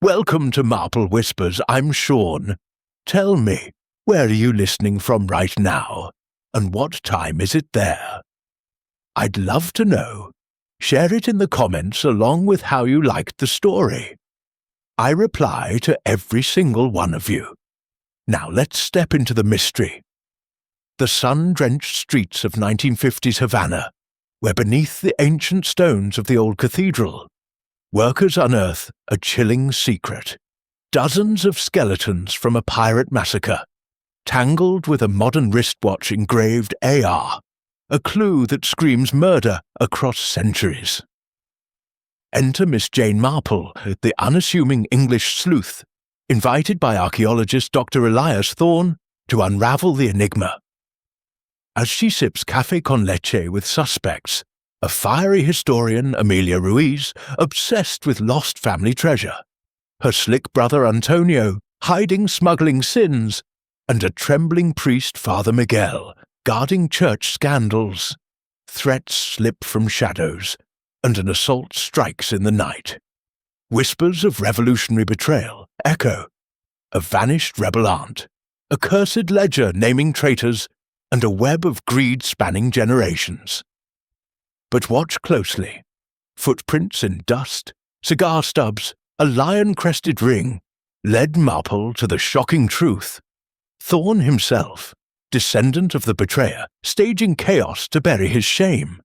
Welcome to Marple Whispers, I'm Sean. Tell me, where are you listening from right now? And what time is it there? I'd love to know. Share it in the comments along with how you liked the story. I reply to every single one of you. Now let's step into the mystery. The sun-drenched streets of 1950s Havana, where beneath the ancient stones of the old cathedral, workers unearth a chilling secret. Dozens of skeletons from a pirate massacre, tangled with a modern wristwatch engraved AR, a clue that screams murder across centuries. Enter Miss Jane Marple, the unassuming English sleuth, invited by archaeologist Dr. Elias Thorne to unravel the enigma. As she sips café con leche with suspects, a fiery historian, Amelia Ruiz, obsessed with lost family treasure, her slick brother Antonio, hiding smuggling sins, and a trembling priest, Father Miguel, guarding church scandals. Threats slip from shadows, and an assault strikes in the night. Whispers of revolutionary betrayal echo. A vanished rebel aunt, a cursed ledger naming traitors, and a web of greed spanning generations. But watch closely. Footprints in dust, cigar stubs, a lion-crested ring, led Marple to the shocking truth. Thorne himself, descendant of the betrayer, staging chaos to bury his shame.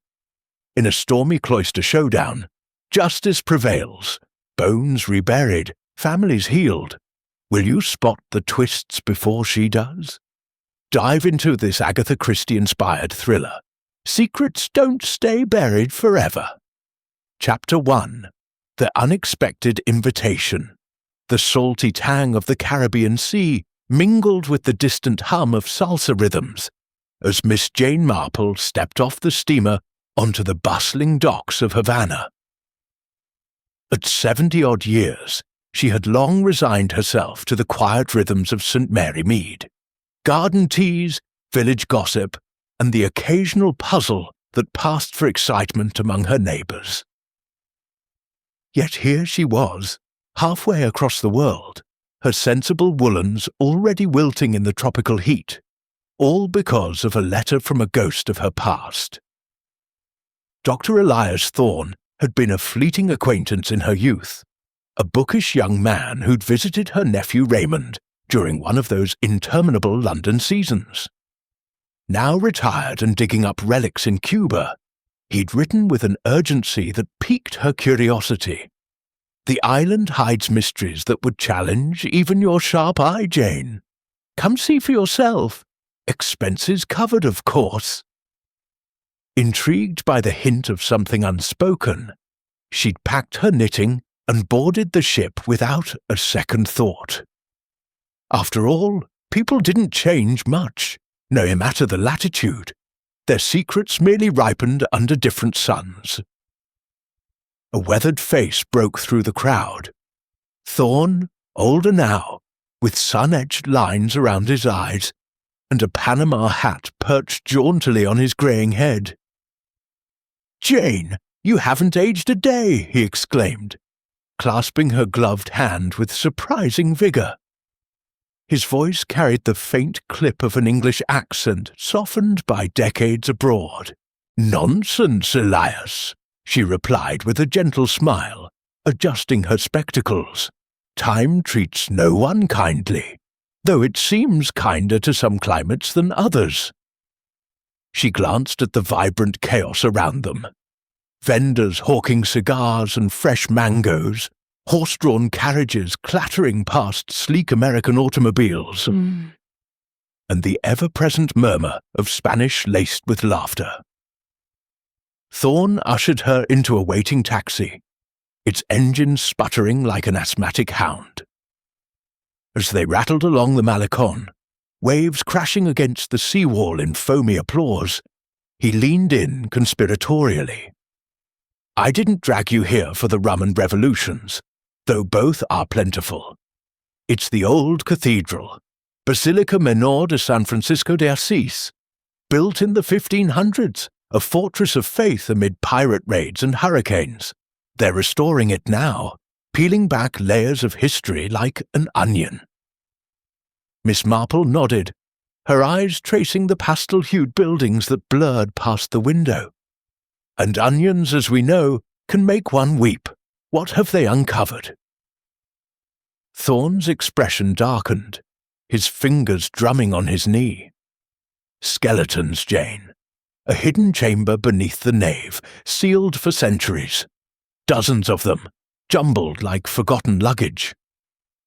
In a stormy cloister showdown, justice prevails, bones reburied, families healed. Will you spot the twists before she does? Dive into this Agatha Christie-inspired thriller. Secrets don't stay buried forever. Chapter 1. The Unexpected Invitation. The salty tang of the Caribbean Sea mingled with the distant hum of salsa rhythms as Miss Jane Marple stepped off the steamer onto the bustling docks of Havana. At 70-odd years, she had long resigned herself to the quiet rhythms of St. Mary Mead. Garden teas, village gossip, and the occasional puzzle that passed for excitement among her neighbours. Yet here she was, halfway across the world, her sensible woolens already wilting in the tropical heat, all because of a letter from a ghost of her past. Dr. Elias Thorne had been a fleeting acquaintance in her youth, a bookish young man who'd visited her nephew Raymond during one of those interminable London seasons. Now retired and digging up relics in Cuba, he'd written with an urgency that piqued her curiosity. The island hides mysteries that would challenge even your sharp eye, Jane. Come see for yourself. Expenses covered, of course. Intrigued by the hint of something unspoken, she'd packed her knitting and boarded the ship without a second thought. After all, people didn't change much. No matter the latitude, their secrets merely ripened under different suns. A weathered face broke through the crowd. Thorne, older now, with sun-edged lines around his eyes, and a Panama hat perched jauntily on his greying head. "Jane, you haven't aged a day," he exclaimed, clasping her gloved hand with surprising vigour. His voice carried the faint clip of an English accent softened by decades abroad. "Nonsense, Elias," she replied with a gentle smile, adjusting her spectacles. "Time treats no one kindly, though it seems kinder to some climates than others." She glanced at the vibrant chaos around them. Vendors hawking cigars and fresh mangoes, horse-drawn carriages clattering past sleek American automobiles, and the ever-present murmur of Spanish laced with laughter. Thorne ushered her into a waiting taxi, its engine sputtering like an asthmatic hound. As they rattled along the Malecon, waves crashing against the seawall in foamy applause, he leaned in conspiratorially. "I didn't drag you here for the rum and revolutions, though both are plentiful. It's the old cathedral, Basilica Menor de San Francisco de Assis, built in the 1500s, a fortress of faith amid pirate raids and hurricanes. They're restoring it now, peeling back layers of history like an onion. Miss Marple nodded, her eyes tracing the pastel-hued buildings that blurred past the window. And onions, as we know, can make one weep. What have they uncovered? Thorne's expression darkened, his fingers drumming on his knee. Skeletons, Jane. A hidden chamber beneath the nave, sealed for centuries. Dozens of them, jumbled like forgotten luggage.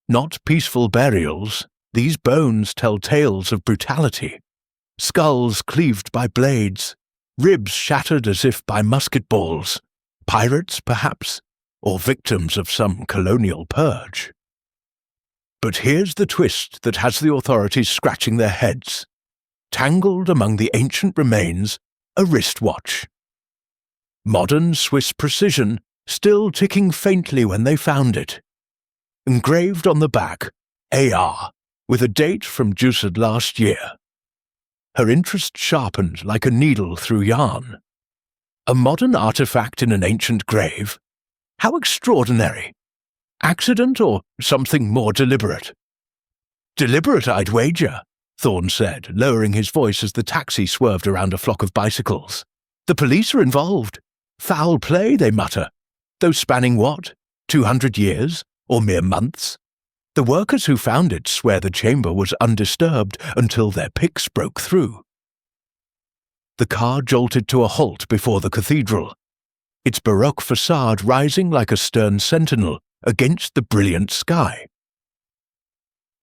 Not peaceful burials, these bones tell tales of brutality. Skulls cleaved by blades, ribs shattered as if by musket balls. Pirates, perhaps, or victims of some colonial purge. But here's the twist that has the authorities scratching their heads. Tangled among the ancient remains, a wristwatch. Modern Swiss precision, still ticking faintly when they found it. Engraved on the back, AR, with a date from Juiced last year. Her interest sharpened like a needle through yarn. A modern artifact in an ancient grave? How extraordinary! Accident or something more deliberate? Deliberate, I'd wager, Thorne said, lowering his voice as the taxi swerved around a flock of bicycles. The police are involved. Foul play, they mutter. Though spanning what? 200 years? Or mere months? The workers who found it swear the chamber was undisturbed until their picks broke through. The car jolted to a halt before the cathedral, its Baroque facade rising like a stern sentinel against the brilliant sky.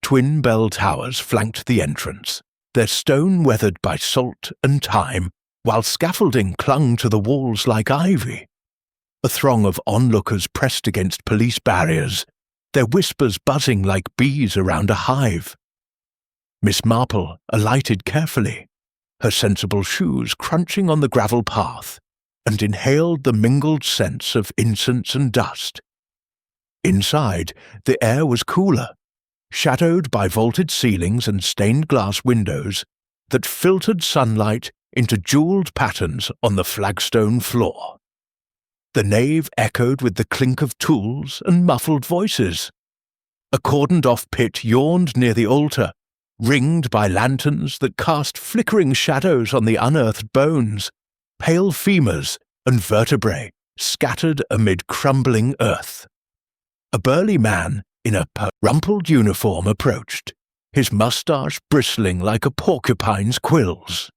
Twin bell towers flanked the entrance, their stone weathered by salt and time, while scaffolding clung to the walls like ivy. A throng of onlookers pressed against police barriers, their whispers buzzing like bees around a hive. Miss Marple alighted carefully, her sensible shoes crunching on the gravel path, and inhaled the mingled scents of incense and dust. Inside, the air was cooler, shadowed by vaulted ceilings and stained glass windows that filtered sunlight into jeweled patterns on the flagstone floor. The nave echoed with the clink of tools and muffled voices. A cordoned-off pit yawned near the altar, ringed by lanterns that cast flickering shadows on the unearthed bones, pale femurs and vertebrae scattered amid crumbling earth. A burly man in a rumpled uniform approached, his moustache bristling like a porcupine's quills.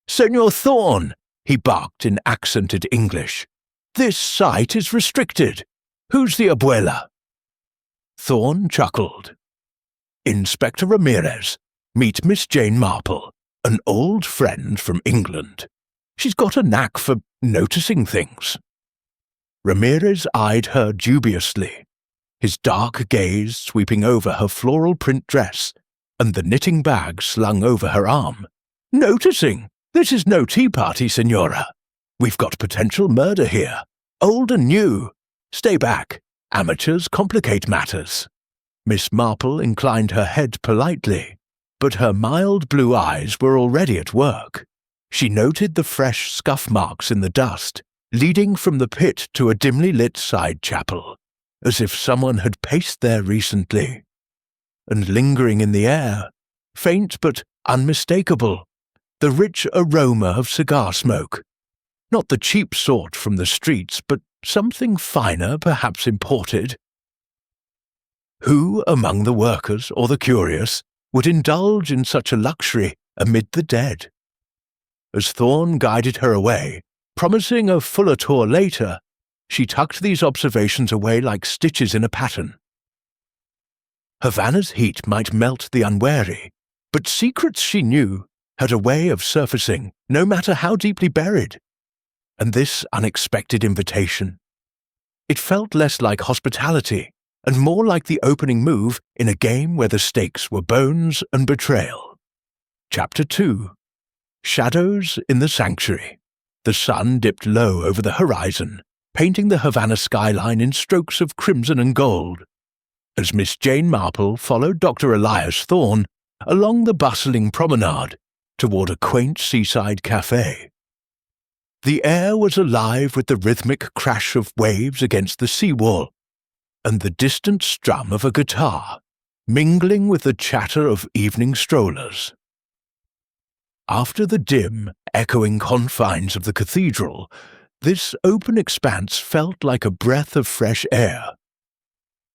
"Senor Thorne," he barked in accented English, "this site is restricted. Who's the abuela?" Thorne chuckled. "Inspector Ramirez, meet Miss Jane Marple, an old friend from England. She's got a knack for noticing things." Ramirez eyed her dubiously, his dark gaze sweeping over her floral print dress and the knitting bag slung over her arm. "Noticing? This is no tea party, Senora. We've got potential murder here, old and new. Stay back. Amateurs complicate matters." Miss Marple inclined her head politely, but her mild blue eyes were already at work. She noted the fresh scuff marks in the dust, leading from the pit to a dimly lit side chapel, as if someone had paced there recently. And lingering in the air, faint but unmistakable, the rich aroma of cigar smoke. Not the cheap sort from the streets, but something finer, perhaps imported. Who among the workers or the curious would indulge in such a luxury amid the dead? As Thorne guided her away, promising a fuller tour later, she tucked these observations away like stitches in a pattern. Havana's heat might melt the unwary, but secrets she knew had a way of surfacing, no matter how deeply buried. And this unexpected invitation, it felt less like hospitality and more like the opening move in a game where the stakes were bones and betrayal. Chapter 2. Shadows in the Sanctuary. The sun dipped low over the horizon, painting the Havana skyline in strokes of crimson and gold, as Miss Jane Marple followed Dr. Elias Thorne along the bustling promenade toward a quaint seaside cafe. The air was alive with the rhythmic crash of waves against the seawall, and the distant strum of a guitar, mingling with the chatter of evening strollers. After the dim, echoing confines of the cathedral, this open expanse felt like a breath of fresh air.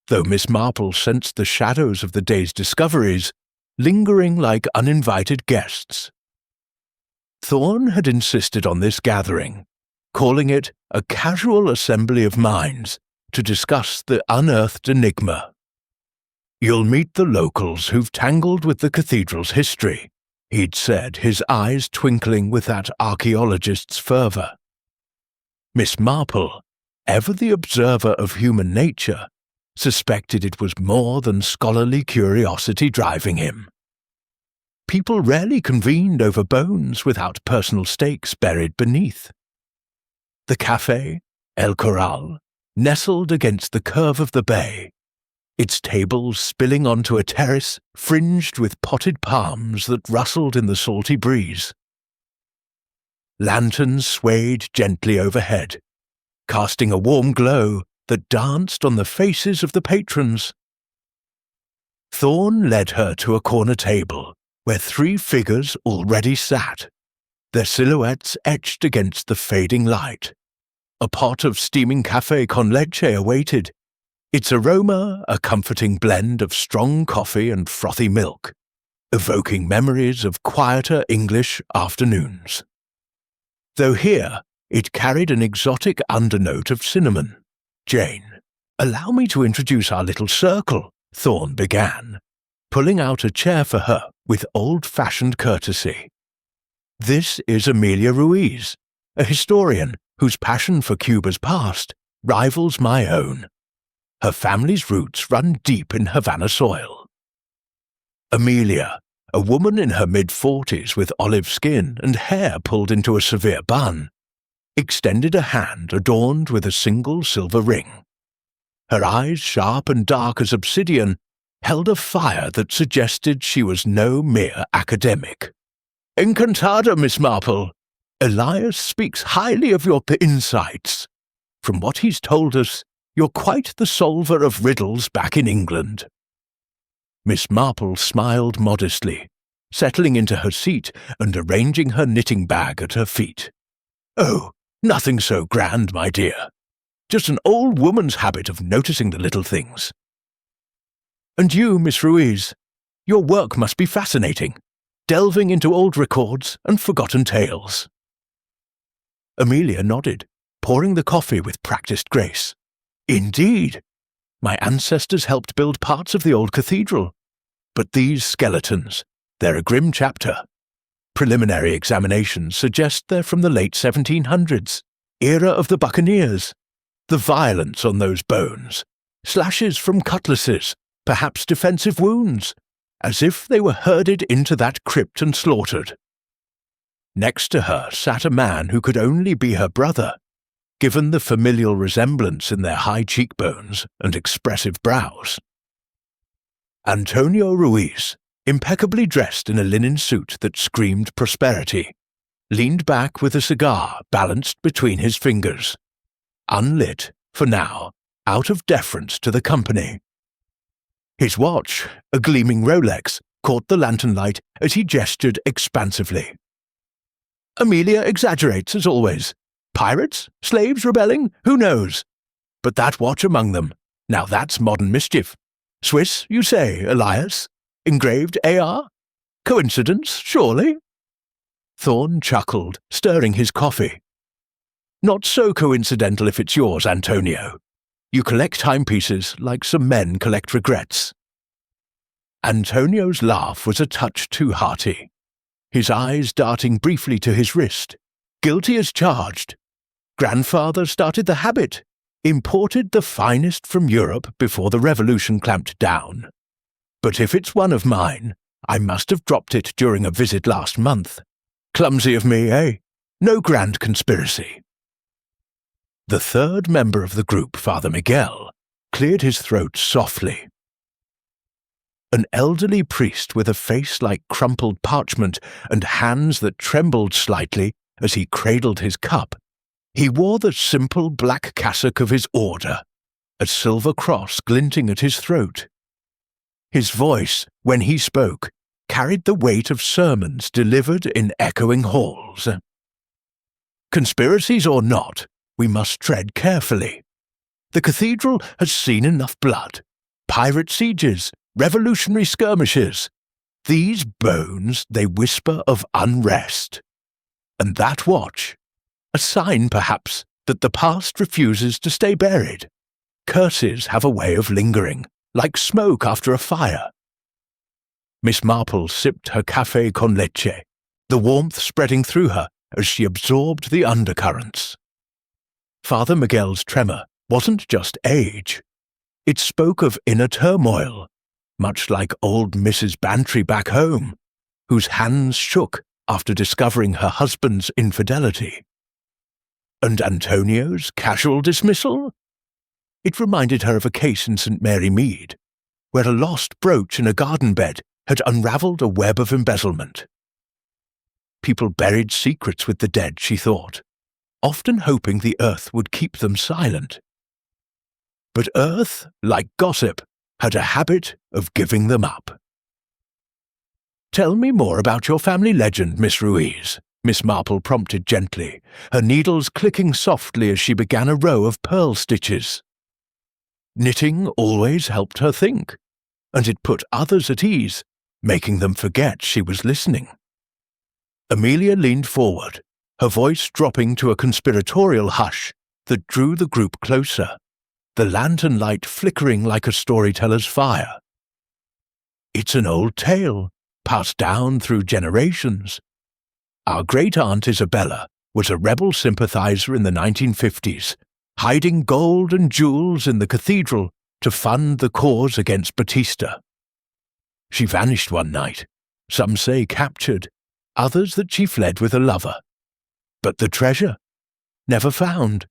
Though Miss Marple sensed the shadows of the day's discoveries, lingering like uninvited guests. Thorn had insisted on this gathering, calling it a casual assembly of minds to discuss the unearthed enigma. "You'll meet the locals who've tangled with the cathedral's history," he'd said, his eyes twinkling with that archaeologist's fervour. Miss Marple, ever the observer of human nature, suspected it was more than scholarly curiosity driving him. People rarely convened over bones without personal stakes buried beneath. The café, El Corral, nestled against the curve of the bay, its tables spilling onto a terrace fringed with potted palms that rustled in the salty breeze. Lanterns swayed gently overhead, casting a warm glow that danced on the faces of the patrons. Thorn led her to a corner table where 3 figures already sat, their silhouettes etched against the fading light. A pot of steaming café con leche awaited, its aroma a comforting blend of strong coffee and frothy milk, evoking memories of quieter English afternoons. Though here it carried an exotic undernote of cinnamon. "Jane, allow me to introduce our little circle," Thorn began, pulling out a chair for her with old-fashioned courtesy. "This is Amelia Ruiz, a historian whose passion for Cuba's past rivals my own. Her family's roots run deep in Havana soil." Amelia, a woman in her mid-40s with olive skin and hair pulled into a severe bun, extended a hand adorned with a single silver ring. Her eyes, sharp and dark as obsidian, held a fire that suggested she was no mere academic. "Encantada, Miss Marple. Elias speaks highly of your insights. From what he's told us, you're quite the solver of riddles back in England." Miss Marple smiled modestly, settling into her seat and arranging her knitting bag at her feet. "Oh, nothing so grand, my dear. Just an old woman's habit of noticing the little things. And you, Miss Ruiz, your work must be fascinating, delving into old records and forgotten tales." Amelia nodded, pouring the coffee with practiced grace. "Indeed. My ancestors helped build parts of the old cathedral. But these skeletons, they're a grim chapter. Preliminary examinations suggest they're from the late 1700s, era of the buccaneers. The violence on those bones, slashes from cutlasses, perhaps defensive wounds, as if they were herded into that crypt and slaughtered." Next to her sat a man who could only be her brother, given the familial resemblance in their high cheekbones and expressive brows. Antonio Ruiz, impeccably dressed in a linen suit that screamed prosperity, leaned back with a cigar balanced between his fingers, unlit, for now, out of deference to the company. His watch, a gleaming Rolex, caught the lantern light as he gestured expansively. "Amelia exaggerates, as always. Pirates? Slaves rebelling? Who knows? But that watch among them, now that's modern mischief. Swiss, you say, Elias? Engraved AR? Coincidence, surely?" Thorn chuckled, stirring his coffee. "Not so coincidental if it's yours, Antonio. You collect timepieces like some men collect regrets." Antonio's laugh was a touch too hearty, his eyes darting briefly to his wrist. "Guilty as charged. Grandfather started the habit, imported the finest from Europe before the revolution clamped down. But if it's one of mine, I must have dropped it during a visit last month. Clumsy of me, eh? No grand conspiracy." The third member of the group, Father Miguel, cleared his throat softly. An elderly priest with a face like crumpled parchment and hands that trembled slightly as he cradled his cup, he wore the simple black cassock of his order, a silver cross glinting at his throat. His voice, when he spoke, carried the weight of sermons delivered in echoing halls. Conspiracies or not, we must tread carefully. The cathedral has seen enough blood, pirate sieges, revolutionary skirmishes. These bones, they whisper of unrest. And that watch, a sign perhaps that the past refuses to stay buried. Curses have a way of lingering, like smoke after a fire. Miss Marple sipped her café con leche, the warmth spreading through her as she absorbed the undercurrents. Father Miguel's tremor wasn't just age. It spoke of inner turmoil, much like old Mrs. Bantry back home, whose hands shook after discovering her husband's infidelity. And Antonio's casual dismissal? It reminded her of a case in St. Mary Mead, where a lost brooch in a garden bed had unravelled a web of embezzlement. People buried secrets with the dead, she thought, often hoping the earth would keep them silent. But earth, like gossip, had a habit of giving them up. "Tell me more about your family legend, Miss Ruiz," Miss Marple prompted gently, her needles clicking softly as she began a row of pearl stitches. Knitting always helped her think, and it put others at ease, making them forget she was listening. Amelia leaned forward, her voice dropping to a conspiratorial hush that drew the group closer, the lantern light flickering like a storyteller's fire. "It's an old tale, passed down through generations. Our great-aunt Isabella was a rebel sympathizer in the 1950s, hiding gold and jewels in the cathedral to fund the cause against Batista. She vanished one night, some say captured, others that she fled with a lover. But the treasure? Never found.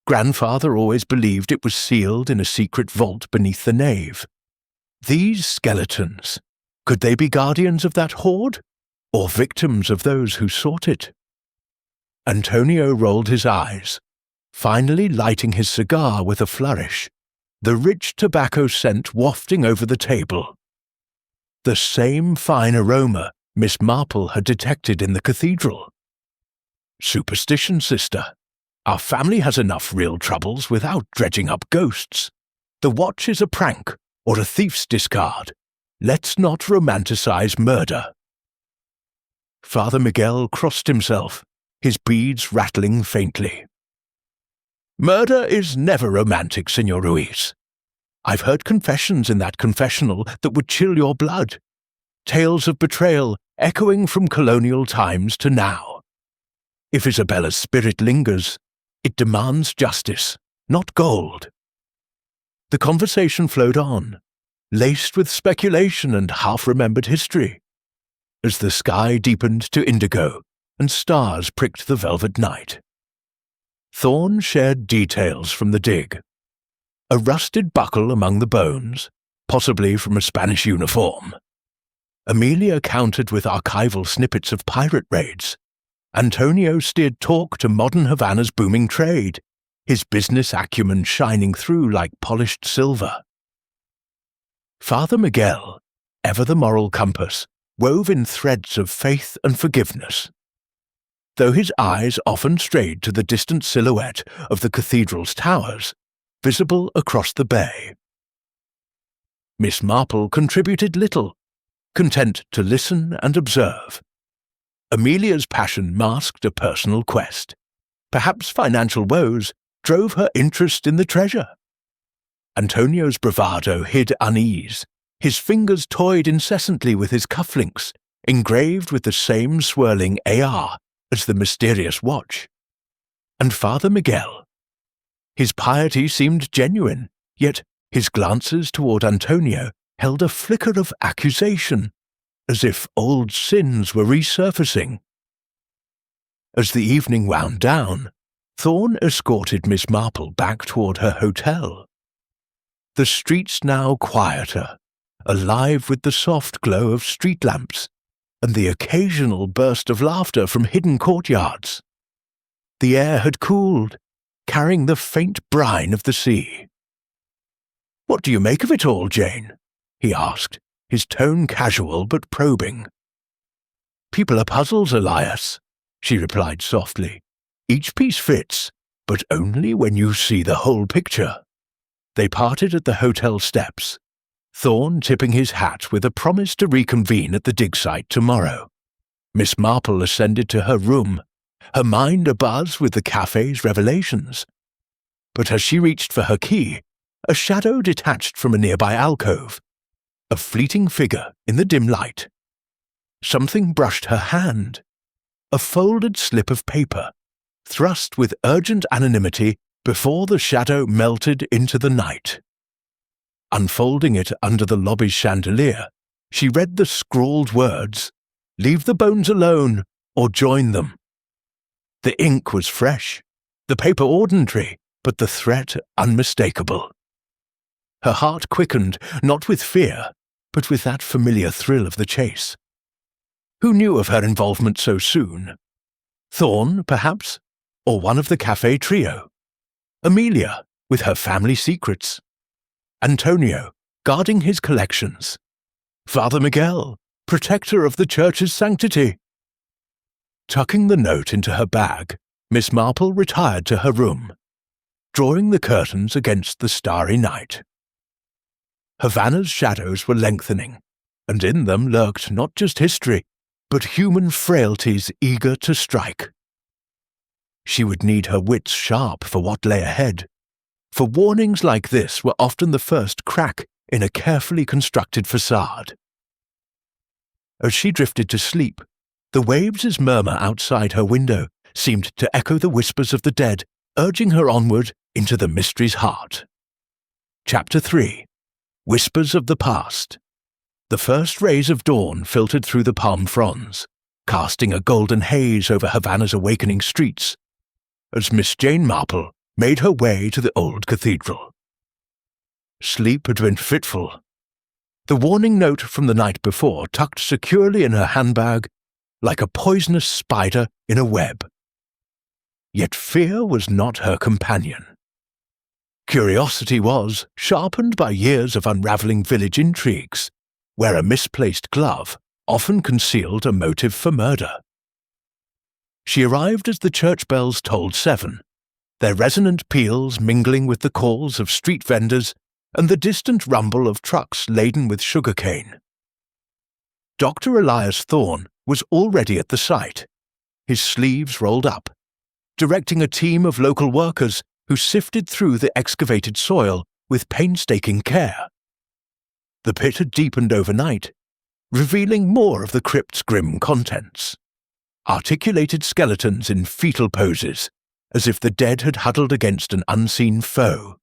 Grandfather always believed it was sealed in a secret vault beneath the nave. These skeletons, could they be guardians of that hoard, or victims of those who sought it?" Antonio rolled his eyes, finally lighting his cigar with a flourish, the rich tobacco scent wafting over the table. The same fine aroma Miss Marple had detected in the cathedral. "Superstition, sister. Our family has enough real troubles without dredging up ghosts. The watch is a prank or a thief's discard. Let's not romanticize murder." Father Miguel crossed himself, his beads rattling faintly. "Murder is never romantic, Senor Ruiz. I've heard confessions in that confessional that would chill your blood. Tales of betrayal echoing from colonial times to now. If Isabella's spirit lingers, it demands justice, not gold." The conversation flowed on, laced with speculation and half-remembered history, as the sky deepened to indigo and stars pricked the velvet night. Thorne shared details from the dig. A rusted buckle among the bones, possibly from a Spanish uniform. Amelia countered with archival snippets of pirate raids. Antonio steered talk to modern Havana's booming trade, his business acumen shining through like polished silver. Father Miguel, ever the moral compass, wove in threads of faith and forgiveness. Though his eyes often strayed to the distant silhouette of the cathedral's towers, visible across the bay. Miss Marple contributed little, content to listen and observe. Amelia's passion masked a personal quest. Perhaps financial woes drove her interest in the treasure. Antonio's bravado hid unease. His fingers toyed incessantly with his cufflinks, engraved with the same swirling AR as the mysterious watch. And Father Miguel? His piety seemed genuine, yet his glances toward Antonio held a flicker of accusation, as if old sins were resurfacing. As the evening wound down, Thorne escorted Miss Marple back toward her hotel. The streets now quieter, alive with the soft glow of street lamps and the occasional burst of laughter from hidden courtyards. The air had cooled, carrying the faint brine of the sea. "What do you make of it all, Jane?" he asked, his tone casual but probing. "People are puzzles, Elias," she replied softly. "Each piece fits, but only when you see the whole picture." They parted at the hotel steps, Thorne tipping his hat with a promise to reconvene at the dig site tomorrow. Miss Marple ascended to her room, her mind abuzz with the cafe's revelations. But as she reached for her key, a shadow detached from a nearby alcove, a fleeting figure in the dim light. Something brushed her hand, a folded slip of paper, thrust with urgent anonymity before the shadow melted into the night. Unfolding it under the lobby's chandelier, she read the scrawled words, "Leave the bones alone, or join them." The ink was fresh, the paper ordinary, but the threat unmistakable. Her heart quickened, not with fear, but with that familiar thrill of the chase. Who knew of her involvement so soon? Thorne, perhaps, or one of the cafe trio? Amelia, with her family secrets? Antonio, guarding his collections? Father Miguel, protector of the church's sanctity? Tucking the note into her bag, Miss Marple retired to her room, drawing the curtains against the starry night. Havana's shadows were lengthening, and in them lurked not just history, but human frailties eager to strike. She would need her wits sharp for what lay ahead, for warnings like this were often the first crack in a carefully constructed facade. As she drifted to sleep, the waves' murmur outside her window seemed to echo the whispers of the dead, urging her onward into the mystery's heart. Chapter 3. Whispers of the Past. The first rays of dawn filtered through the palm fronds, casting a golden haze over Havana's awakening streets, as Miss Jane Marple made her way to the old cathedral. Sleep had been fitful. The warning note from the night before tucked securely in her handbag like a poisonous spider in a web. Yet fear was not her companion. Curiosity was, sharpened by years of unravelling village intrigues, where a misplaced glove often concealed a motive for murder. She arrived as the church bells tolled 7, their resonant peals mingling with the calls of street vendors and the distant rumble of trucks laden with sugarcane. Dr. Elias Thorne was already at the site, his sleeves rolled up, directing a team of local workers who sifted through the excavated soil with painstaking care. The pit had deepened overnight, revealing more of the crypt's grim contents. Articulated skeletons in fetal poses, as if the dead had huddled against an unseen foe.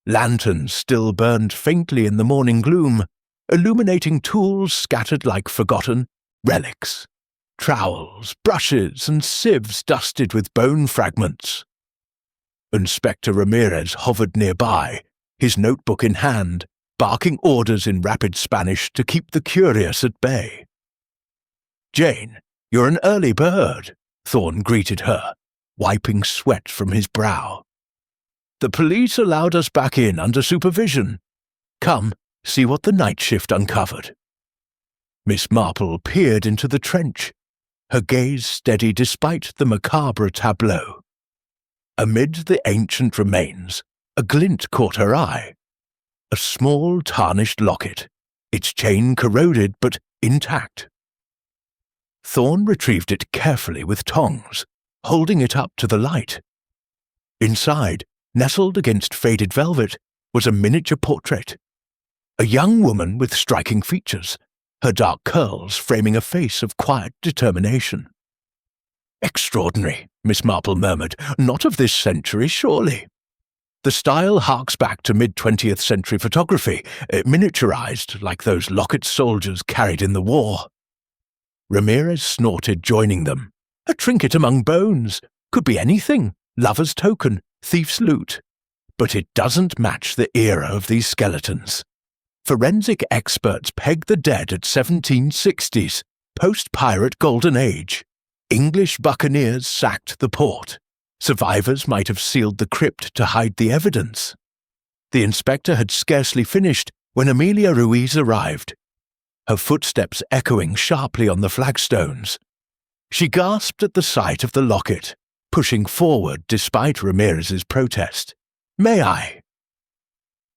Lanterns still burned faintly in the morning gloom, illuminating tools scattered like forgotten relics. Trowels, brushes, and sieves dusted with bone fragments. Inspector Ramirez hovered nearby, his notebook in hand, barking orders in rapid Spanish to keep the curious at bay. "Jane, you're an early bird," Thorne greeted her, wiping sweat from his brow. "The police allowed us back in under supervision. Come, see what the night shift uncovered." Miss Marple peered into the trench, her gaze steady despite the macabre tableau. Amid the ancient remains, a glint caught her eye. A small tarnished locket, its chain corroded but intact. Thorne retrieved it carefully with tongs, holding it up to the light. Inside, nestled against faded velvet, was a miniature portrait. A young woman with striking features, her dark curls framing a face of quiet determination. "Extraordinary," Miss Marple murmured. "Not of this century, surely." The style harks back to mid-20th century photography, miniaturized like those locket soldiers carried in the war. Ramirez snorted, joining them. "A trinket among bones. Could be anything. Lover's token, thief's loot. But it doesn't match the era of these skeletons. Forensic experts peg the dead at 1760s, post-pirate golden age. English buccaneers sacked the port. Survivors might have sealed the crypt to hide the evidence." The inspector had scarcely finished when Amelia Ruiz arrived, her footsteps echoing sharply on the flagstones. She gasped at the sight of the locket, pushing forward despite Ramirez's protest. "May I?"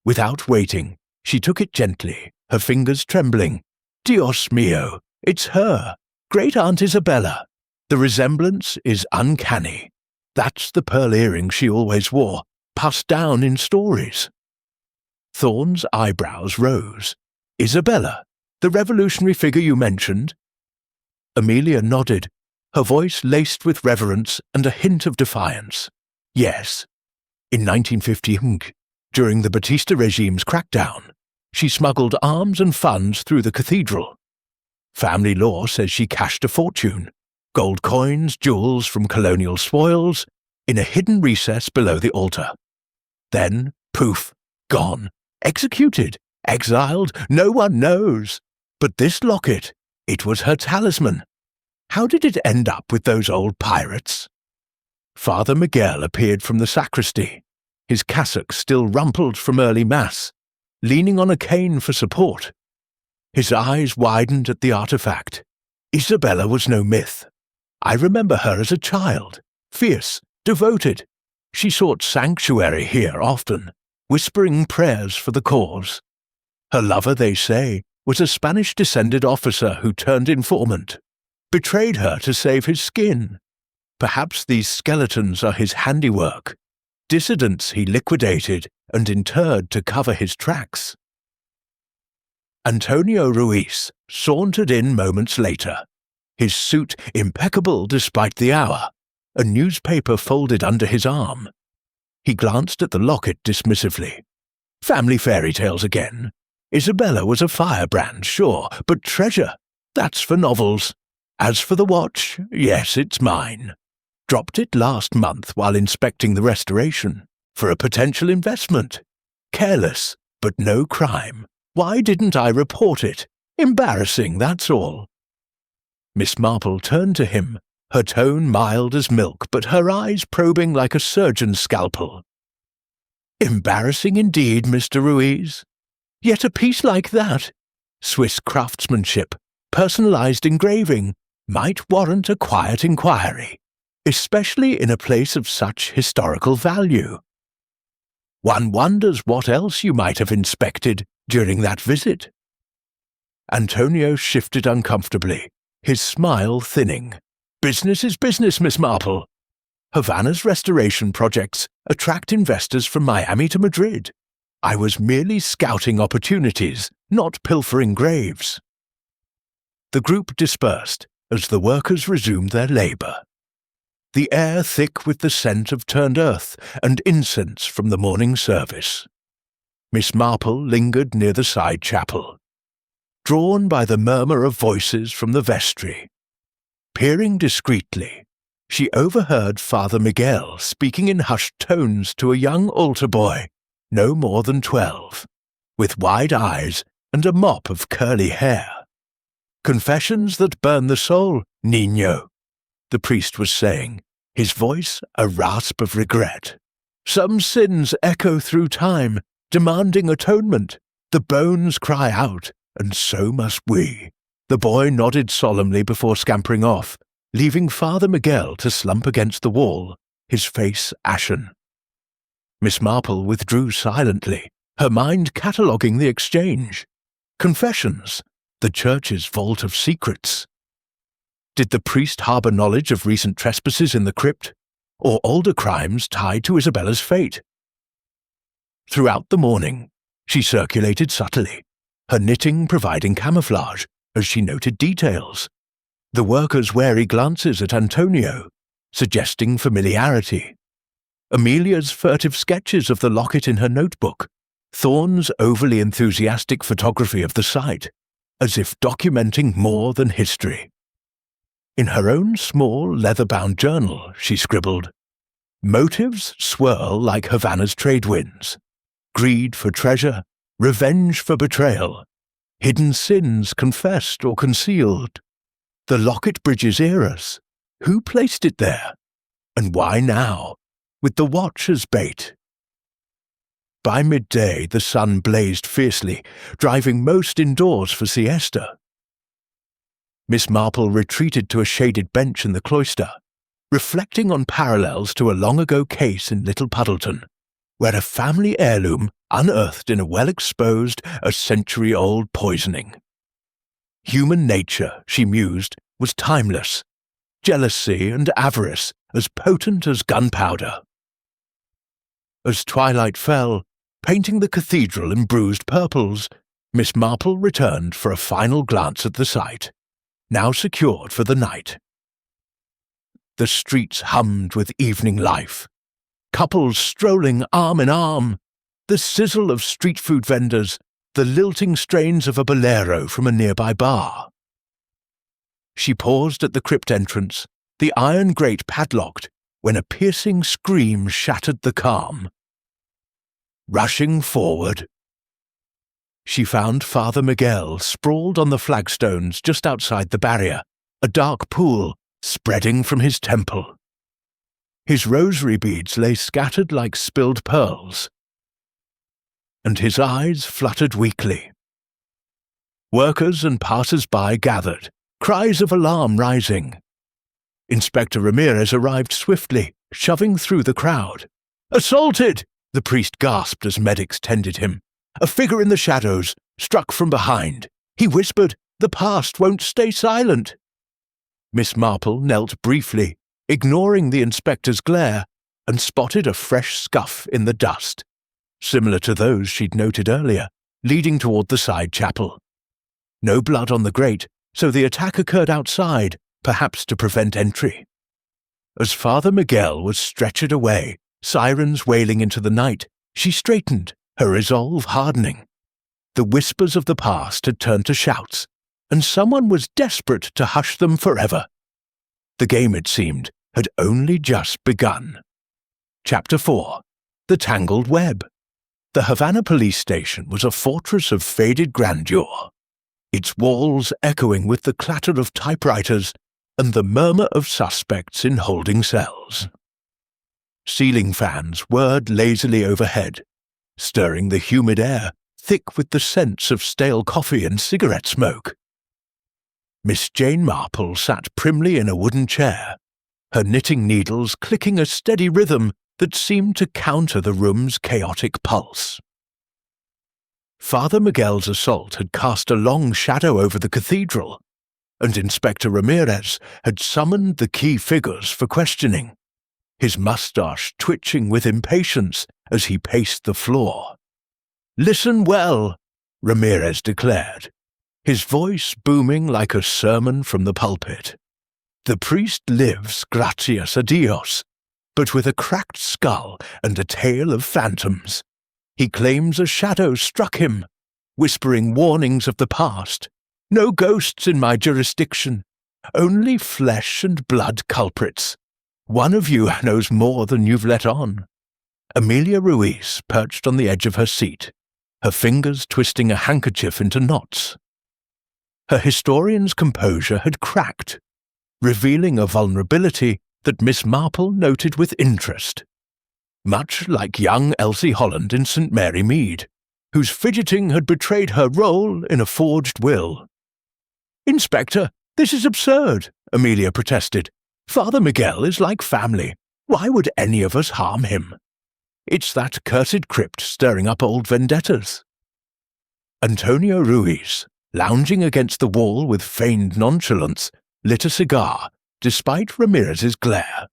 Without waiting, she took it gently, her fingers trembling. "Dios mio, it's her, Great Aunt Isabella. The resemblance is uncanny. That's the pearl earring she always wore, passed down in stories." Thorne's eyebrows rose. "Isabella, the revolutionary figure you mentioned?" Amelia nodded, her voice laced with reverence and a hint of defiance. "Yes. In 1950, during the Batista regime's crackdown, she smuggled arms and funds through the cathedral. Family law says she cashed a fortune, gold coins, jewels from colonial spoils, in a hidden recess below the altar. Then, poof, gone, executed, exiled, no one knows. But this locket, it was her talisman. How did it end up with those old pirates?" Father Miguel appeared from the sacristy, his cassock still rumpled from early mass, leaning on a cane for support. His eyes widened at the artifact. "Isabella was no myth. I remember her as a child, fierce, devoted. She sought sanctuary here often, whispering prayers for the cause. Her lover, they say, was a Spanish-descended officer who turned informant, betrayed her to save his skin. Perhaps these skeletons are his handiwork, dissidents he liquidated and interred to cover his tracks." Antonio Ruiz sauntered in moments later, his suit impeccable despite the hour, a newspaper folded under his arm. He glanced at the locket dismissively. "Family fairy tales again. Isabella was a firebrand, sure, but treasure, that's for novels. As for the watch, yes, it's mine. Dropped it last month while inspecting the restoration, for a potential investment. Careless, but no crime. Why didn't I report it? Embarrassing, that's all." Miss Marple turned to him, her tone mild as milk, but her eyes probing like a surgeon's scalpel. "Embarrassing indeed, Mr. Ruiz. Yet a piece like that, Swiss craftsmanship, personalized engraving, might warrant a quiet inquiry, especially in a place of such historical value. One wonders what else you might have inspected during that visit." Antonio shifted uncomfortably, his smile thinning. "Business is business, Miss Marple. Havana's restoration projects attract investors from Miami to Madrid. I was merely scouting opportunities, not pilfering graves." The group dispersed as the workers resumed their labor, the air thick with the scent of turned earth and incense from the morning service. Miss Marple lingered near the side chapel, drawn by the murmur of voices from the vestry. Peering discreetly, she overheard Father Miguel speaking in hushed tones to a young altar boy, no more than 12, with wide eyes and a mop of curly hair. "Confessions that burn the soul, Niño," the priest was saying, his voice a rasp of regret. "Some sins echo through time, demanding atonement. The bones cry out, and so must we." The boy nodded solemnly before scampering off, leaving Father Miguel to slump against the wall, his face ashen. Miss Marple withdrew silently, her mind cataloguing the exchange. Confessions, the church's vault of secrets. Did the priest harbour knowledge of recent trespasses in the crypt, or older crimes tied to Isabella's fate? Throughout the morning, she circulated subtly, her knitting providing camouflage as she noted details. The workers' wary glances at Antonio, suggesting familiarity. Amelia's furtive sketches of the locket in her notebook, Thorne's overly enthusiastic photography of the site, as if documenting more than history. In her own small, leather-bound journal, she scribbled, "Motives swirl like Havana's trade winds. Greed for treasure, revenge for betrayal, hidden sins confessed or concealed. The locket bridges eras. Who placed it there? And why now, with the watch as bait?" By midday the sun blazed fiercely, driving most indoors for siesta. Miss Marple retreated to a shaded bench in the cloister, reflecting on parallels to a long-ago case in Little Puddleton, where a family heirloom unearthed in a well-exposed, a century-old poisoning. Human nature, she mused, was timeless, jealousy and avarice as potent as gunpowder. As twilight fell, painting the cathedral in bruised purples, Miss Marple returned for a final glance at the site, now secured for the night. The streets hummed with evening life, couples strolling arm in arm, the sizzle of street food vendors, the lilting strains of a bolero from a nearby bar. She paused at the crypt entrance, the iron grate padlocked, when a piercing scream shattered the calm. Rushing forward, she found Father Miguel sprawled on the flagstones just outside the barrier, a dark pool spreading from his temple. His rosary beads lay scattered like spilled pearls, and his eyes fluttered weakly. Workers and passers-by gathered, cries of alarm rising. Inspector Ramirez arrived swiftly, shoving through the crowd. "Assaulted!" the priest gasped as medics tended him. A figure in the shadows, struck from behind. He whispered, "The past won't stay silent." Miss Marple knelt briefly, ignoring the inspector's glare, and spotted a fresh scuff in the dust, similar to those she'd noted earlier, leading toward the side chapel. No blood on the grate, so the attack occurred outside, perhaps to prevent entry. As Father Miguel was stretchered away, sirens wailing into the night, she straightened, her resolve hardening. The whispers of the past had turned to shouts, and someone was desperate to hush them forever. The game, it seemed, had only just begun. Chapter 4. The Tangled Web. The Havana police station was a fortress of faded grandeur, its walls echoing with the clatter of typewriters and the murmur of suspects in holding cells. Ceiling fans whirred lazily overhead, stirring the humid air thick with the scents of stale coffee and cigarette smoke. Miss Jane Marple sat primly in a wooden chair, her knitting needles clicking a steady rhythm that seemed to counter the room's chaotic pulse. Father Miguel's assault had cast a long shadow over the cathedral, and Inspector Ramirez had summoned the key figures for questioning, his mustache twitching with impatience as he paced the floor. "Listen well," Ramirez declared, his voice booming like a sermon from the pulpit. "The priest lives, gracias a Dios, but with a cracked skull and a tale of phantoms. He claims a shadow struck him, whispering warnings of the past. No ghosts in my jurisdiction, only flesh and blood culprits. One of you knows more than you've let on." Amelia Ruiz perched on the edge of her seat, her fingers twisting a handkerchief into knots. Her historian's composure had cracked, revealing a vulnerability that Miss Marple noted with interest, much like young Elsie Holland in St. Mary Mead, whose fidgeting had betrayed her role in a forged will. "Inspector, this is absurd," Amelia protested. "Father Miguel is like family. Why would any of us harm him? It's that cursed crypt stirring up old vendettas." Antonio Ruiz, lounging against the wall with feigned nonchalance, lit a cigar, despite Ramirez's glare.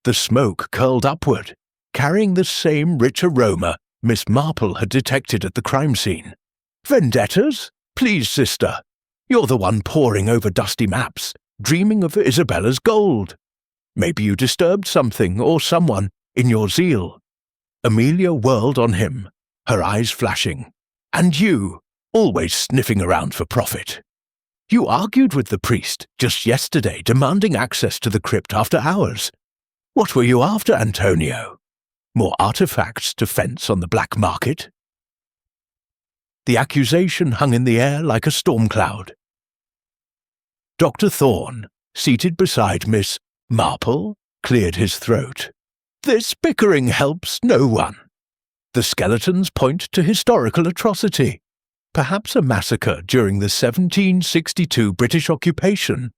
The smoke curled upward, carrying the same rich aroma Miss Marple had detected at the crime scene. "Vendettas? Please, sister. You're the one poring over dusty maps, dreaming of Isabella's gold. Maybe you disturbed something or someone in your zeal." Amelia whirled on him, her eyes flashing. "And you, always sniffing around for profit. You argued with the priest just yesterday, demanding access to the crypt after hours. What were you after, Antonio? More artifacts to fence on the black market?" The accusation hung in the air like a storm cloud. Dr. Thorne, seated beside Miss Marple, cleared his throat. "This bickering helps no one. The skeletons point to historical atrocity, perhaps a massacre during the 1762 British occupation.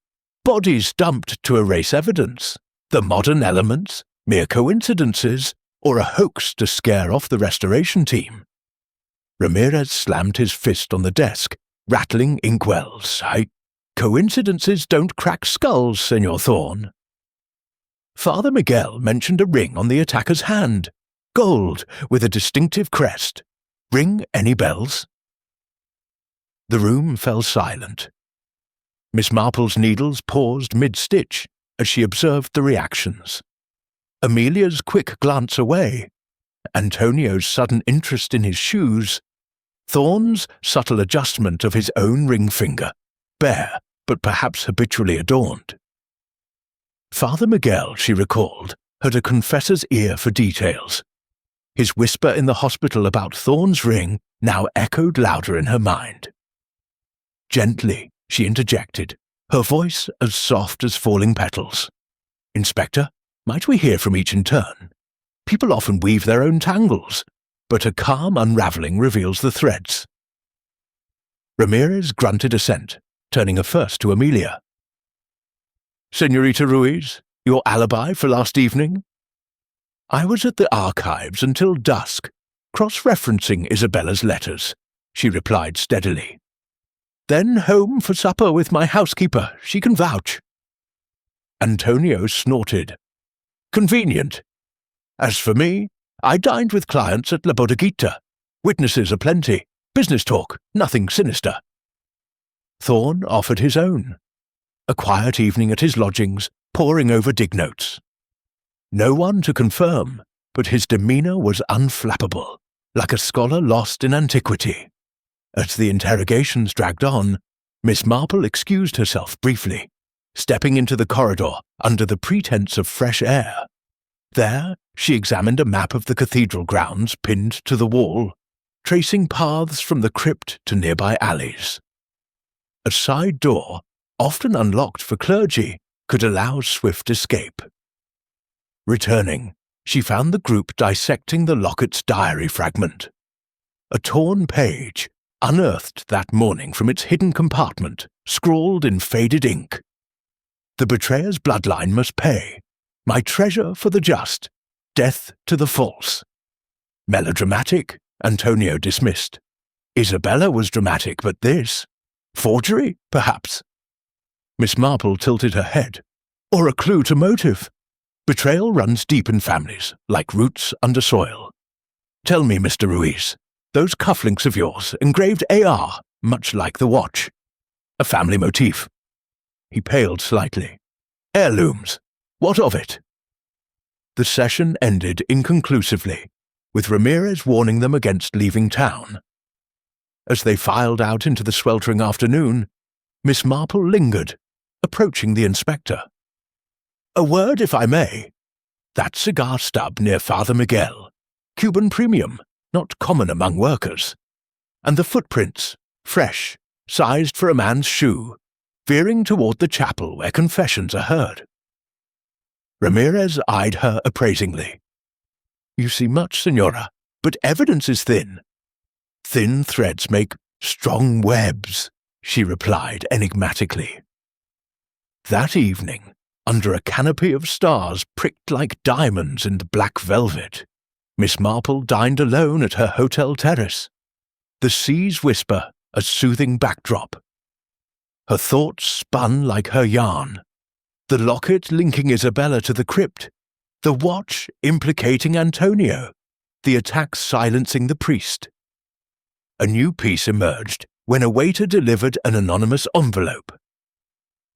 Bodies dumped to erase evidence. The modern elements, mere coincidences, or a hoax to scare off the restoration team. Ramirez slammed his fist on the desk, rattling inkwells. Coincidences don't crack skulls, Senor Thorne. Father Miguel mentioned a ring on the attacker's hand. Gold, with a distinctive crest. Ring any bells? The room fell silent. Miss Marple's needles paused mid-stitch as she observed the reactions. Amelia's quick glance away, Antonio's sudden interest in his shoes, Thorne's subtle adjustment of his own ring finger, bare but perhaps habitually adorned. Father Miguel, she recalled, had a confessor's ear for details. His whisper in the hospital about Thorne's ring now echoed louder in her mind. Gently, she interjected, her voice as soft as falling petals. Inspector, might we hear from each in turn? People often weave their own tangles, but a calm unravelling reveals the threads. Ramirez grunted assent, turning her first to Amelia. Senorita Ruiz, your alibi for last evening? I was at the archives until dusk, cross-referencing Isabella's letters, she replied steadily. Then home for supper with my housekeeper, she can vouch. Antonio snorted. Convenient. As for me, I dined with clients at La Bodeguita. Witnesses aplenty, business talk, nothing sinister. Thorne offered his own. A quiet evening at his lodgings, poring over dig notes. No one to confirm, but his demeanour was unflappable, like a scholar lost in antiquity. As the interrogations dragged on, Miss Marple excused herself briefly, stepping into the corridor under the pretence of fresh air. There, she examined a map of the cathedral grounds pinned to the wall, tracing paths from the crypt to nearby alleys. A side door, often unlocked for clergy, could allow swift escape. Returning, she found the group dissecting the Lockett's diary fragment. A torn page, unearthed that morning from its hidden compartment, scrawled in faded ink. The betrayer's bloodline must pay. My treasure for the just, death to the false. Melodramatic, Antonio dismissed. Isabella was dramatic, but this? Forgery, perhaps? Miss Marple tilted her head. Or a clue to motive. Betrayal runs deep in families, like roots under soil. Tell me, Mr. Ruiz, those cufflinks of yours, engraved AR, much like the watch. A family motif. He paled slightly. Heirlooms. What of it? The session ended inconclusively, with Ramirez warning them against leaving town. As they filed out into the sweltering afternoon, Miss Marple lingered, approaching the inspector. A word, if I may. That cigar stub near Father Miguel. Cuban premium, not common among workers. And the footprints, fresh, sized for a man's shoe, veering toward the chapel where confessions are heard. Ramirez eyed her appraisingly. You see much, Senora, but evidence is thin. Thin threads make strong webs, she replied enigmatically. That evening, under a canopy of stars pricked like diamonds in black velvet, Miss Marple dined alone at her hotel terrace. The sea's whisper a soothing backdrop. Her thoughts spun like her yarn. The locket linking Isabella to the crypt, the watch implicating Antonio, the attack silencing the priest. A new piece emerged when a waiter delivered an anonymous envelope.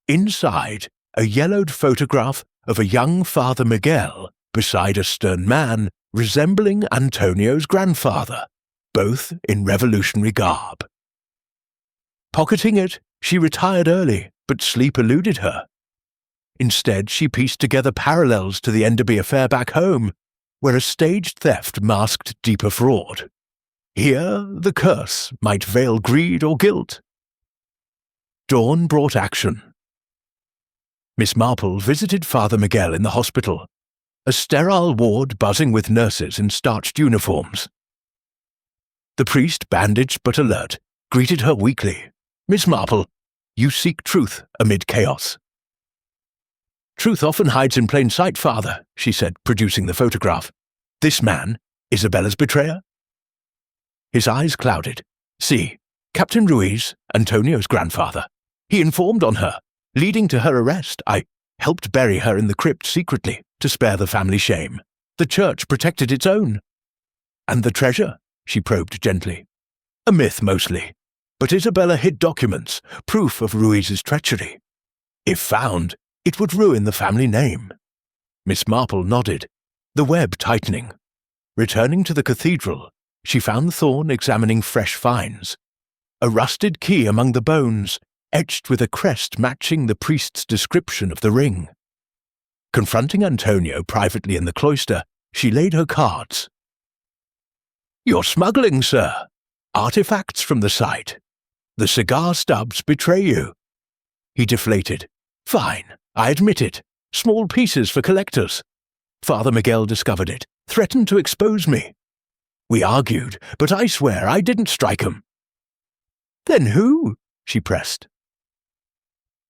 Inside, a yellowed photograph of a young Father Miguel beside a stern man resembling Antonio's grandfather, both in revolutionary garb. Pocketing it, she retired early, but sleep eluded her. Instead, she pieced together parallels to the Enderby affair back home, where a staged theft masked deeper fraud. Here, the curse might veil greed or guilt. Dawn brought action. Miss Marple visited Father Miguel in the hospital, a sterile ward buzzing with nurses in starched uniforms, The priest, bandaged but alert, greeted her weakly. "Miss Marple, you seek truth amid chaos." "Truth often hides in plain sight, Father," she said, producing the photograph. "This man, Isabella's betrayer?" His eyes clouded. "See, Captain Ruiz, Antonio's grandfather. He informed on her, leading to her arrest. I helped bury her in the crypt secretly to spare the family shame. The church protected its own." "And the treasure?" she probed gently. "A myth, mostly. But Isabella hid documents, proof of Ruiz's treachery. If found, it would ruin the family name." Miss Marple nodded, the web tightening. Returning to the cathedral, she found Thorne examining fresh finds. A rusted key among the bones, etched with a crest matching the priest's description of the ring. Confronting Antonio privately in the cloister, she laid her cards. "You're smuggling, sir. Artifacts from the site. The cigar stubs betray you." He deflated. "Fine, I admit it. Small pieces for collectors. Father Miguel discovered it, threatened to expose me. We argued, but I swear I didn't strike him." "Then who?" she pressed.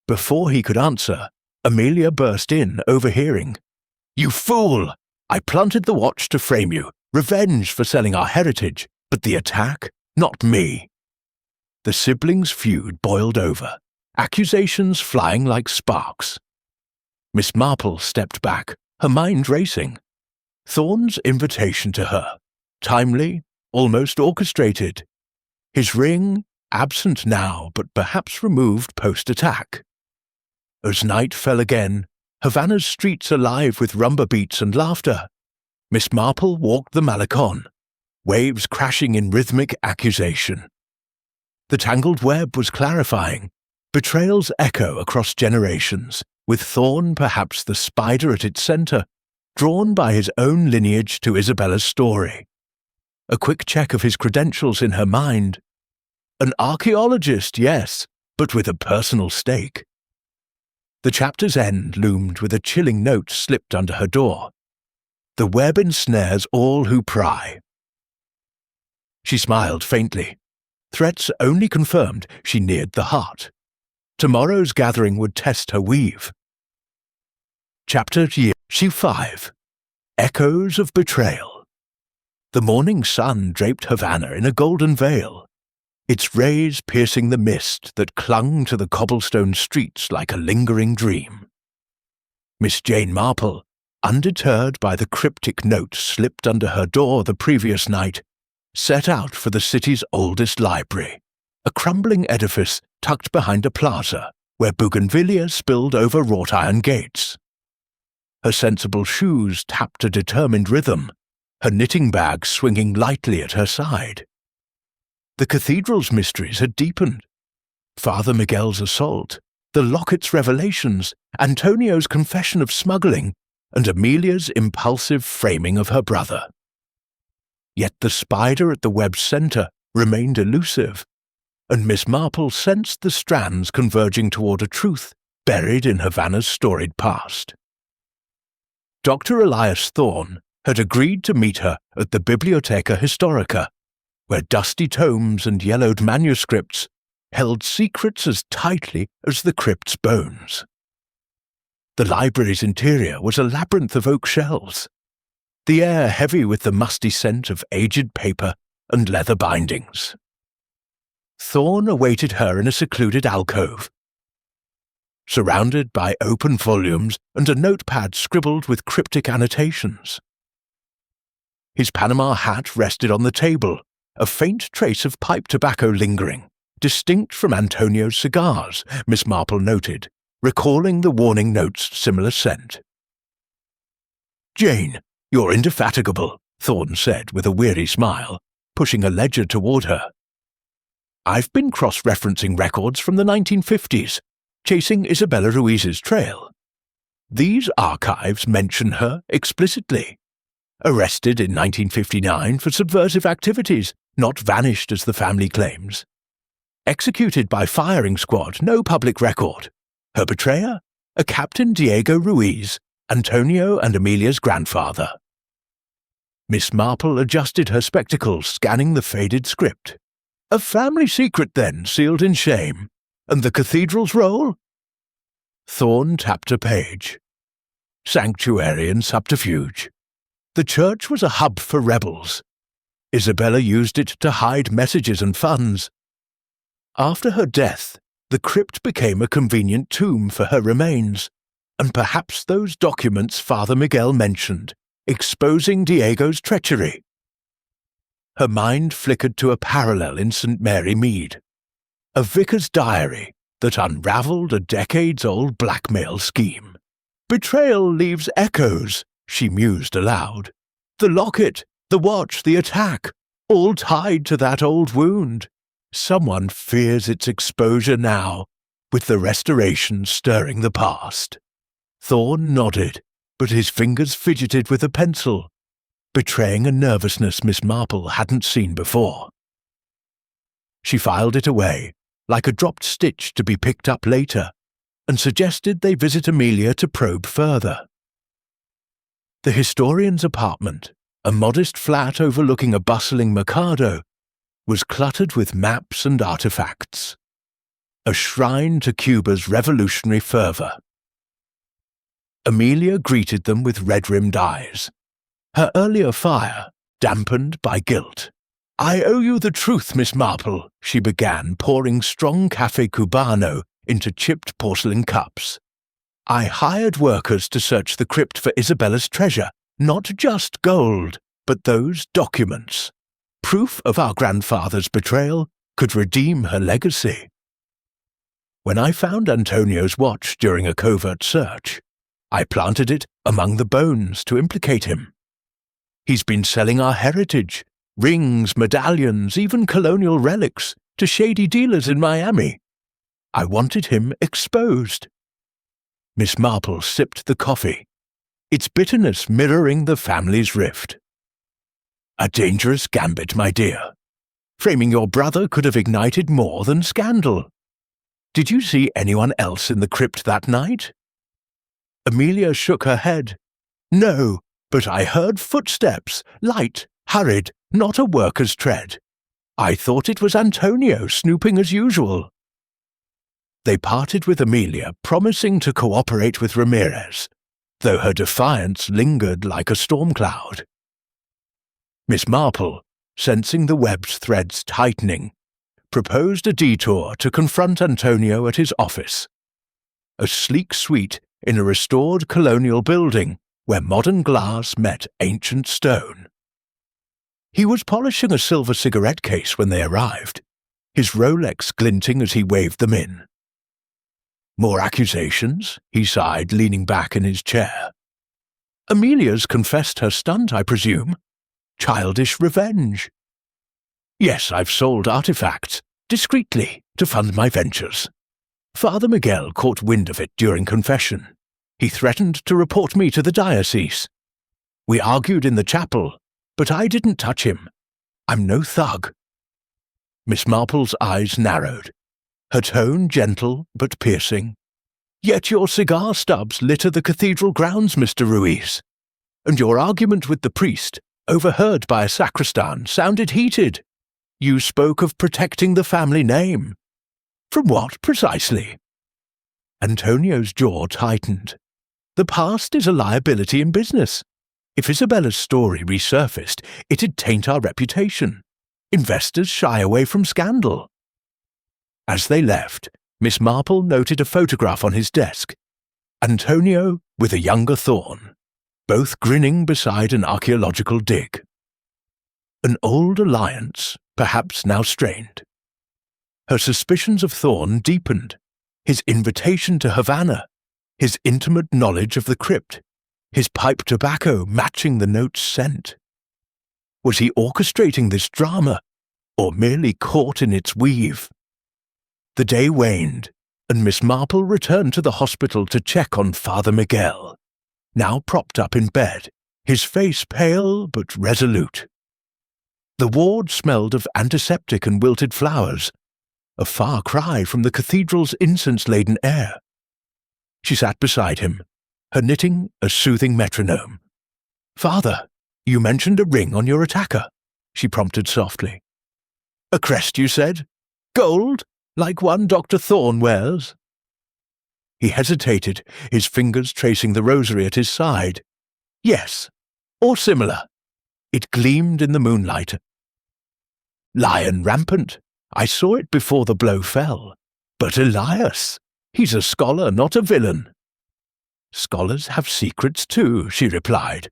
Before he could answer, Amelia burst in, overhearing. "You fool! I planted the watch to frame you, revenge for selling our heritage, but the attack, not me." The siblings' feud boiled over, accusations flying like sparks. Miss Marple stepped back, her mind racing. Thorne's invitation to her, timely, almost orchestrated. His ring, absent now, but perhaps removed post-attack. As night fell again, Havana's streets alive with rumba beats and laughter, Miss Marple walked the Malecon, waves crashing in rhythmic accusation. The tangled web was clarifying, betrayals echo across generations, with Thorne perhaps the spider at its centre, drawn by his own lineage to Isabella's story. A quick check of his credentials in her mind. An archaeologist, yes, but with a personal stake. The chapter's end loomed with a chilling note slipped under her door. The web ensnares all who pry. She smiled faintly. Threats only confirmed she neared the heart. Tomorrow's gathering would test her weave. Chapter 5. Echoes of Betrayal. The morning sun draped Havana in a golden veil, its rays piercing the mist that clung to the cobblestone streets like a lingering dream. Miss Jane Marple, undeterred by the cryptic note slipped under her door the previous night, set out for the city's oldest library, a crumbling edifice tucked behind a plaza where bougainvillea spilled over wrought iron gates. Her sensible shoes tapped a determined rhythm, her knitting bag swinging lightly at her side. The cathedral's mysteries had deepened. Father Miguel's assault, the locket's revelations, Antonio's confession of smuggling, and Amelia's impulsive framing of her brother. Yet the spider at the web's centre remained elusive, and Miss Marple sensed the strands converging toward a truth buried in Havana's storied past. Dr. Elias Thorne had agreed to meet her at the Bibliotheca Historica, where dusty tomes and yellowed manuscripts held secrets as tightly as the crypt's bones. The library's interior was a labyrinth of oak shelves, the air heavy with the musty scent of aged paper and leather bindings. Thorne awaited her in a secluded alcove, surrounded by open volumes and a notepad scribbled with cryptic annotations. His Panama hat rested on the table, a faint trace of pipe tobacco lingering, distinct from Antonio's cigars, Miss Marple noted, recalling the warning note's similar scent. "Jane, you're indefatigable," Thorne said with a weary smile, pushing a ledger toward her. "I've been cross-referencing records from the 1950s, chasing Isabella Ruiz's trail. These archives mention her explicitly. Arrested in 1959 for subversive activities, not vanished as the family claims. Executed by firing squad, no public record. Her betrayer? A Captain Diego Ruiz, Antonio and Amelia's grandfather." Miss Marple adjusted her spectacles, scanning the faded script. A family secret, then, sealed in shame. And the cathedral's role? Thorne tapped a page. Sanctuary and subterfuge. The church was a hub for rebels. Isabella used it to hide messages and funds. After her death, the crypt became a convenient tomb for her remains, and perhaps those documents Father Miguel mentioned, exposing Diego's treachery. Her mind flickered to a parallel in St. Mary Mead, a vicar's diary that unravelled a decades-old blackmail scheme. Betrayal leaves echoes, she mused aloud. The locket, the watch, the attack, all tied to that old wound. Someone fears its exposure now, with the restoration stirring the past. Thorne nodded, but his fingers fidgeted with a pencil, betraying a nervousness Miss Marple hadn't seen before. She filed it away, like a dropped stitch to be picked up later, and suggested they visit Amelia to probe further. The historian's apartment, a modest flat overlooking a bustling mercado, was cluttered with maps and artifacts, a shrine to Cuba's revolutionary fervour. Amelia greeted them with red-rimmed eyes, her earlier fire dampened by guilt. "I owe you the truth, Miss Marple," she began, pouring strong café cubano into chipped porcelain cups. "I hired workers to search the crypt for Isabella's treasure, not just gold, but those documents. Proof of our grandfather's betrayal could redeem her legacy. When I found Antonio's watch during a covert search, I planted it among the bones to implicate him. He's been selling our heritage, rings, medallions, even colonial relics, to shady dealers in Miami. I wanted him exposed." Miss Marple sipped the coffee, its bitterness mirroring the family's rift. "A dangerous gambit, my dear. Framing your brother could have ignited more than scandal. Did you see anyone else in the crypt that night?" Amelia shook her head. "No, but I heard footsteps, light, hurried, not a worker's tread. I thought it was Antonio snooping as usual." They parted with Amelia, promising to cooperate with Ramirez, though her defiance lingered like a storm cloud. Miss Marple, sensing the web's threads tightening, proposed a detour to confront Antonio at his office, a sleek suite in a restored colonial building where modern glass met ancient stone. He was polishing a silver cigarette case when they arrived, his Rolex glinting as he waved them in. "More accusations?" he sighed, leaning back in his chair. "Amelia's confessed her stunt, I presume. Childish revenge." "Yes, I've sold artifacts, discreetly, to fund my ventures. Father Miguel caught wind of it during confession. He threatened to report me to the diocese. We argued in the chapel, but I didn't touch him. I'm no thug." Miss Marple's eyes narrowed, her tone gentle but piercing. "Yet your cigar stubs litter the cathedral grounds, Mr. Ruiz. And your argument with the priest, overheard by a sacristan, sounded heated. You spoke of protecting the family name. From what, precisely?" Antonio's jaw tightened. "The past is a liability in business. If Isabella's story resurfaced, it'd taint our reputation. Investors shy away from scandal." As they left, Miss Marple noted a photograph on his desk. Antonio with a younger Thorne, both grinning beside an archaeological dig. An old alliance, perhaps now strained. Her suspicions of Thorne deepened, his invitation to Havana, his intimate knowledge of the crypt, his pipe tobacco matching the note's scent. Was he orchestrating this drama, or merely caught in its weave? The day waned, and Miss Marple returned to the hospital to check on Father Miguel, now propped up in bed, his face pale but resolute. The ward smelled of antiseptic and wilted flowers, a far cry from the cathedral's incense-laden air. She sat beside him, her knitting a soothing metronome. "Father, You mentioned a ring on your attacker, she prompted softly. A crest, you said? Gold, like one Dr. Thorne wears? He hesitated, his fingers tracing the rosary at his side. Yes, or similar. It gleamed in the moonlight. Lion rampant. I saw it before the blow fell. But Elias, he's a scholar, not a villain. Scholars have secrets too, she replied,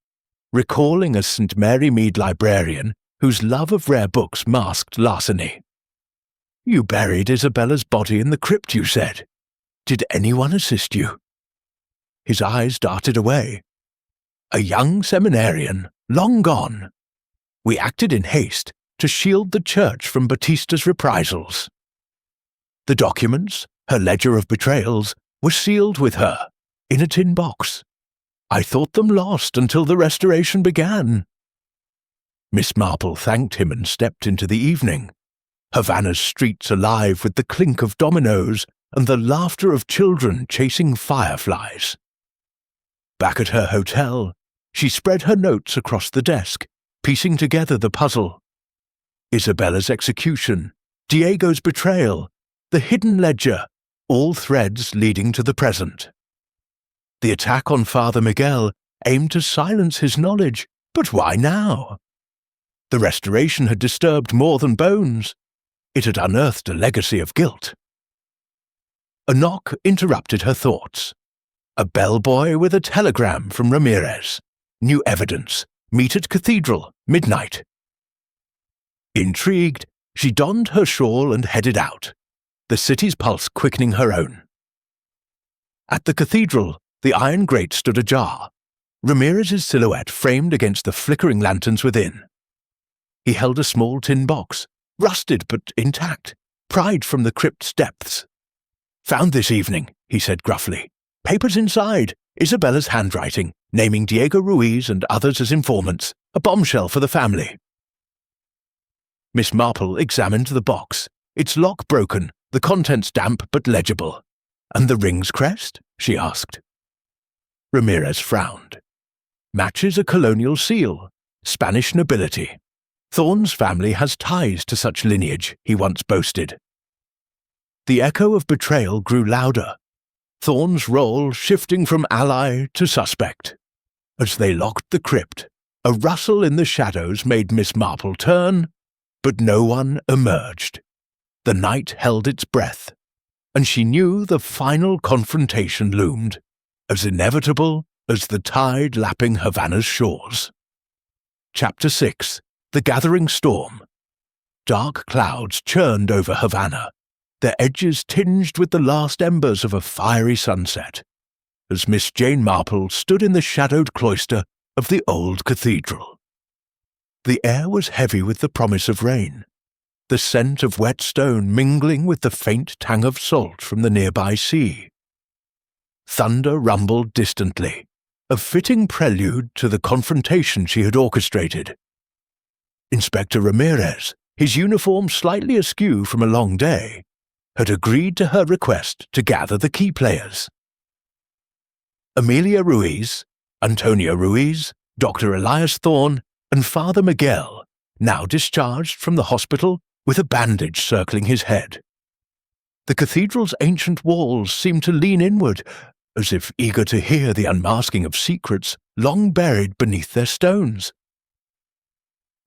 recalling a St. Mary Mead librarian whose love of rare books masked larceny. You buried Isabella's body in the crypt, you said. Did anyone assist you? His eyes darted away. A young seminarian, long gone. We acted in haste to shield the church from Batista's reprisals. The documents, her ledger of betrayals, were sealed with her, in a tin box. I thought them lost until the restoration began. Miss Marple thanked him and stepped into the evening, Havana's streets alive with the clink of dominoes and the laughter of children chasing fireflies. Back at her hotel, she spread her notes across the desk, piecing together the puzzle. Isabella's execution, Diego's betrayal, the hidden ledger, all threads leading to the present. The attack on Father Miguel aimed to silence his knowledge, but why now? The restoration had disturbed more than bones. It had unearthed a legacy of guilt. A knock interrupted her thoughts. A bellboy with a telegram from Ramirez. New evidence. Meet at Cathedral, midnight. Intrigued, she donned her shawl and headed out, the city's pulse quickening her own. At the cathedral, the iron grate stood ajar, Ramirez's silhouette framed against the flickering lanterns within. He held a small tin box, rusted but intact, pried from the crypt's depths. Found this evening, he said gruffly. Papers inside, Isabella's handwriting, naming Diego Ruiz and others as informants, a bombshell for the family. Miss Marple examined the box, its lock broken, the contents damp but legible. And the ring's crest? She asked. Ramirez frowned. Matches a colonial seal, Spanish nobility. Thorne's family has ties to such lineage, he once boasted. The echo of betrayal grew louder, Thorne's role shifting from ally to suspect. As they locked the crypt, a rustle in the shadows made Miss Marple turn, but no one emerged. The night held its breath, and she knew the final confrontation loomed, as inevitable as the tide lapping Havana's shores. Chapter 6. The Gathering Storm. Dark clouds churned over Havana, their edges tinged with the last embers of a fiery sunset, as Miss Jane Marple stood in the shadowed cloister of the old cathedral. The air was heavy with the promise of rain, the scent of wet stone mingling with the faint tang of salt from the nearby sea. Thunder rumbled distantly, a fitting prelude to the confrontation she had orchestrated. Inspector Ramirez, his uniform slightly askew from a long day, had agreed to her request to gather the key players. Amelia Ruiz, Antonio Ruiz, Dr. Elias Thorne, and Father Miguel, now discharged from the hospital with a bandage circling his head. The cathedral's ancient walls seemed to lean inward, as if eager to hear the unmasking of secrets long buried beneath their stones.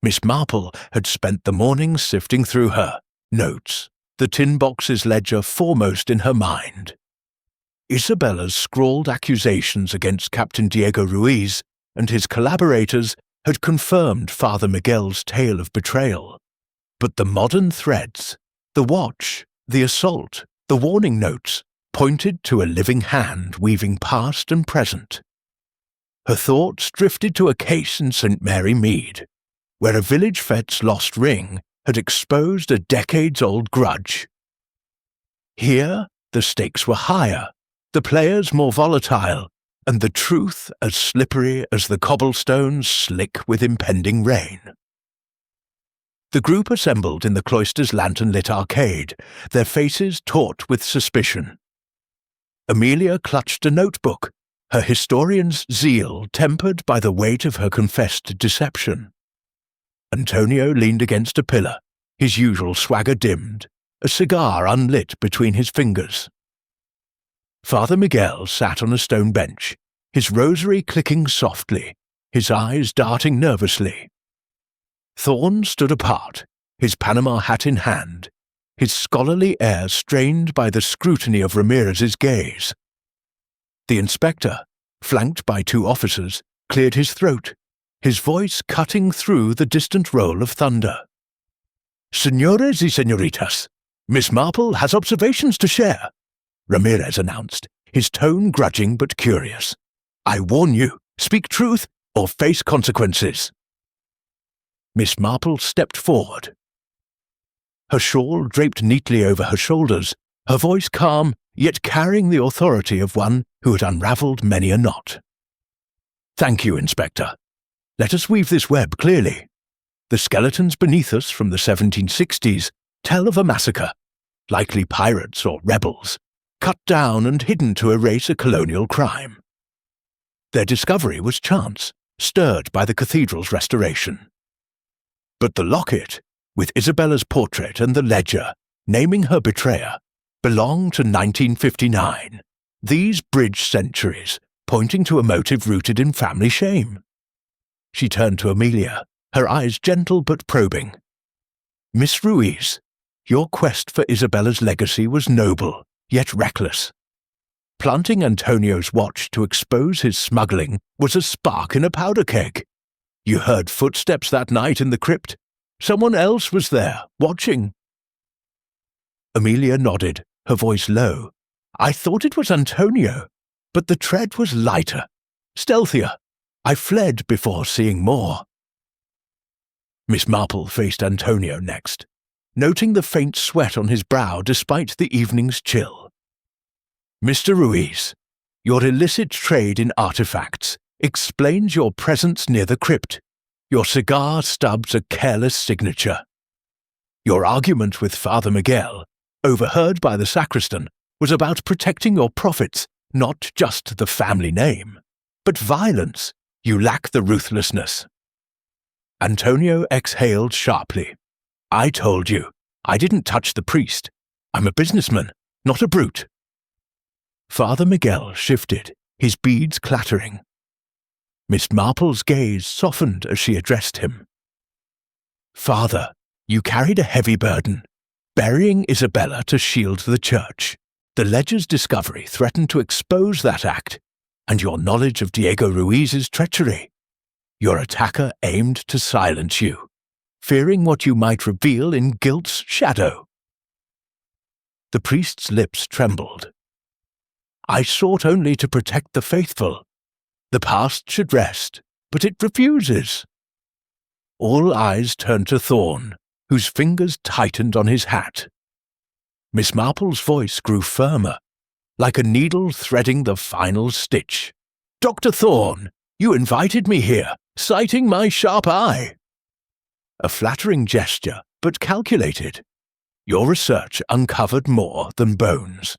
Miss Marple had spent the morning sifting through her notes, the tin box's ledger foremost in her mind. Isabella's scrawled accusations against Captain Diego Ruiz and his collaborators had confirmed Father Miguel's tale of betrayal. But the modern threads, the watch, the assault, the warning notes, pointed to a living hand weaving past and present. Her thoughts drifted to a case in St. Mary Mead, where a village fete's lost ring had exposed a decades-old grudge. Here, the stakes were higher, the players more volatile, and the truth as slippery as the cobblestones slick with impending rain. The group assembled in the cloister's lantern-lit arcade, their faces taut with suspicion. Amelia clutched a notebook, her historian's zeal tempered by the weight of her confessed deception. Antonio leaned against a pillar, his usual swagger dimmed, a cigar unlit between his fingers. Father Miguel sat on a stone bench, his rosary clicking softly, his eyes darting nervously. Thorne stood apart, his Panama hat in hand, his scholarly air strained by the scrutiny of Ramirez's gaze. The inspector, flanked by 2 officers, cleared his throat, his voice cutting through the distant roll of thunder. "Señores y señoritas, Miss Marple has observations to share," Ramirez announced, his tone grudging but curious. "I warn you, speak truth or face consequences." Miss Marple stepped forward. Her shawl draped neatly over her shoulders, her voice calm, yet carrying the authority of one who had unravelled many a knot. "Thank you, Inspector. Let us weave this web clearly. The skeletons beneath us from the 1760s tell of a massacre, likely pirates or rebels, cut down and hidden to erase a colonial crime. Their discovery was chance, stirred by the cathedral's restoration. But the locket, with Isabella's portrait and the ledger, naming her betrayer, belonged to 1959. These bridge centuries, pointing to a motive rooted in family shame. She turned to Amelia, her eyes gentle but probing. "Miss Ruiz, your quest for Isabella's legacy was noble, yet reckless. Planting Antonio's watch to expose his smuggling was a spark in a powder keg. You heard footsteps that night in the crypt. Someone else was there, watching." Amelia nodded, her voice low. "I thought it was Antonio, but the tread was lighter, stealthier. I fled before seeing more." Miss Marple faced Antonio next, noting the faint sweat on his brow despite the evening's chill. "Mr. Ruiz, your illicit trade in artifacts explains your presence near the crypt. Your cigar stubs a careless signature. Your argument with Father Miguel, overheard by the sacristan, was about protecting your profits, not just the family name. But violence, you lack the ruthlessness." Antonio exhaled sharply. "I told you, I didn't touch the priest. I'm a businessman, not a brute." Father Miguel shifted, his beads clattering. Miss Marple's gaze softened as she addressed him. "Father, you carried a heavy burden, burying Isabella to shield the church. The ledger's discovery threatened to expose that act, and your knowledge of Diego Ruiz's treachery. Your attacker aimed to silence you, fearing what you might reveal in guilt's shadow." The priest's lips trembled. "I sought only to protect the faithful. The past should rest, but it refuses." All eyes turned to Thorne, whose fingers tightened on his hat. Miss Marple's voice grew firmer, like a needle threading the final stitch. "Dr. Thorne, you invited me here, citing my sharp eye." A flattering gesture, but calculated. Your research uncovered more than bones.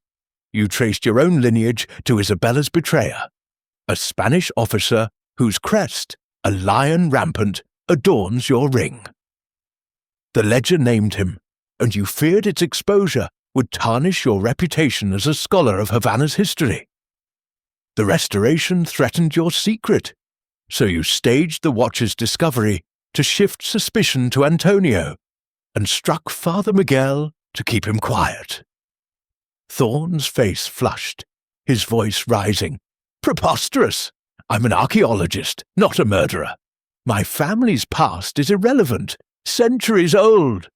You traced your own lineage to Isabella's betrayer, a Spanish officer whose crest, a lion rampant, adorns your ring. The ledger named him, and you feared its exposure would tarnish your reputation as a scholar of Havana's history. The restoration threatened your secret, so you staged the watch's discovery to shift suspicion to Antonio, and struck Father Miguel to keep him quiet. Thorne's face flushed, his voice rising. "Preposterous! I'm an archaeologist, not a murderer. My family's past is irrelevant, centuries old."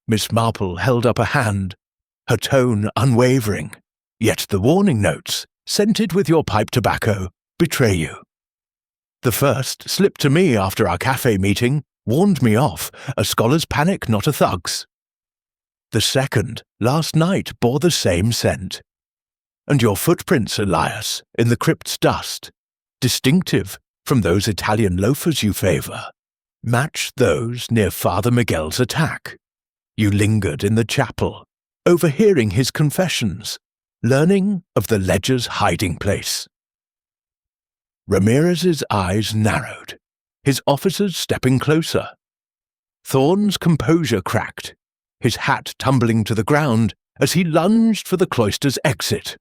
Miss Marple held up a hand, her tone unwavering, yet the warning notes, scented with your pipe tobacco, betray you. The first slipped to me after our cafe meeting, warned me off, a scholar's panic, not a thug's. The second, last night, bore the same scent. And your footprints, Elias, in the crypt's dust, distinctive from those Italian loafers you favour, match those near Father Miguel's attack. You lingered in the chapel, overhearing his confessions, learning of the ledger's hiding place. Ramirez's eyes narrowed, his officers stepping closer. Thorne's composure cracked, his hat tumbling to the ground as he lunged for the cloister's exit.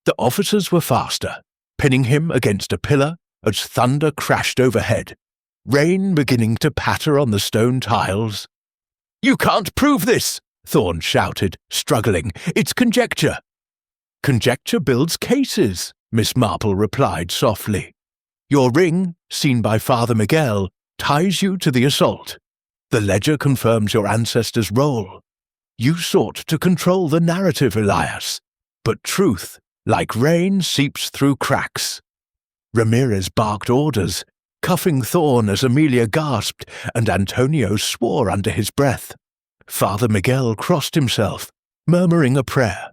The officers were faster, pinning him against a pillar as thunder crashed overhead, rain beginning to patter on the stone tiles. "You can't prove this!" Thorne shouted, struggling. "It's conjecture." "Conjecture builds cases," Miss Marple replied softly. "Your ring, seen by Father Miguel, ties you to the assault. The ledger confirms your ancestor's role. You sought to control the narrative, Elias, but truth, like rain, seeps through cracks." Ramirez barked orders, cuffing Thorne as Amelia gasped and Antonio swore under his breath. Father Miguel crossed himself, murmuring a prayer.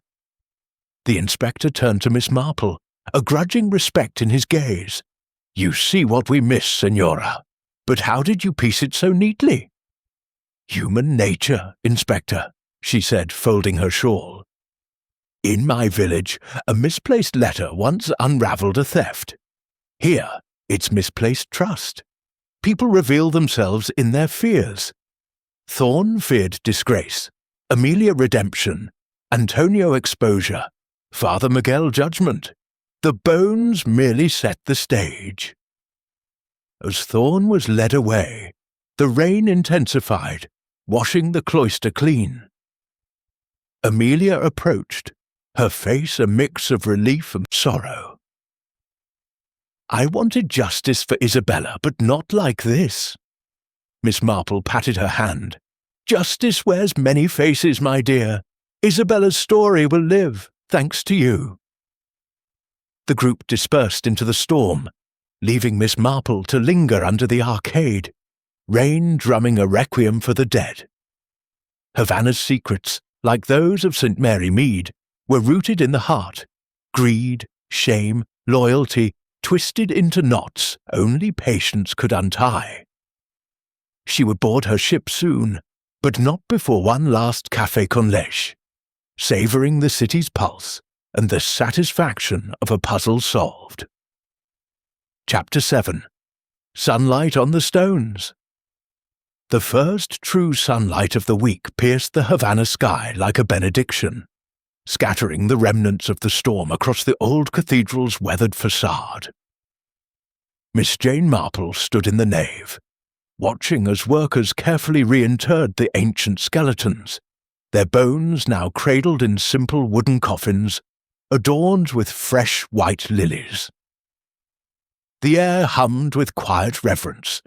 The inspector turned to Miss Marple, a grudging respect in his gaze. "You see what we miss, Senora. But how did you piece it so neatly?" "Human nature, Inspector," she said, folding her shawl. "In my village, a misplaced letter once unraveled a theft. Here, it's misplaced trust. People reveal themselves in their fears. Thorne feared disgrace, Amelia redemption, Antonio exposure, Father Miguel judgment. The bones merely set the stage." As Thorne was led away, the rain intensified, washing the cloister clean. Amelia approached, her face a mix of relief and sorrow. "I wanted justice for Isabella, but not like this." Miss Marple patted her hand. "Justice wears many faces, my dear. Isabella's story will live, thanks to you." The group dispersed into the storm, leaving Miss Marple to linger under the arcade, rain drumming a requiem for the dead. Havana's secrets, like those of St. Mary Mead, were rooted in the heart. Greed, shame, loyalty, twisted into knots only patience could untie. She would board her ship soon, but not before one last café con leche, savouring the city's pulse and the satisfaction of a puzzle solved. Chapter 7. Sunlight on the Stones. The first true sunlight of the week pierced the Havana sky like a benediction, scattering the remnants of the storm across the old cathedral's weathered facade. Miss Jane Marple stood in the nave, watching as workers carefully reinterred the ancient skeletons, their bones now cradled in simple wooden coffins, adorned with fresh white lilies. The air hummed with quiet reverence,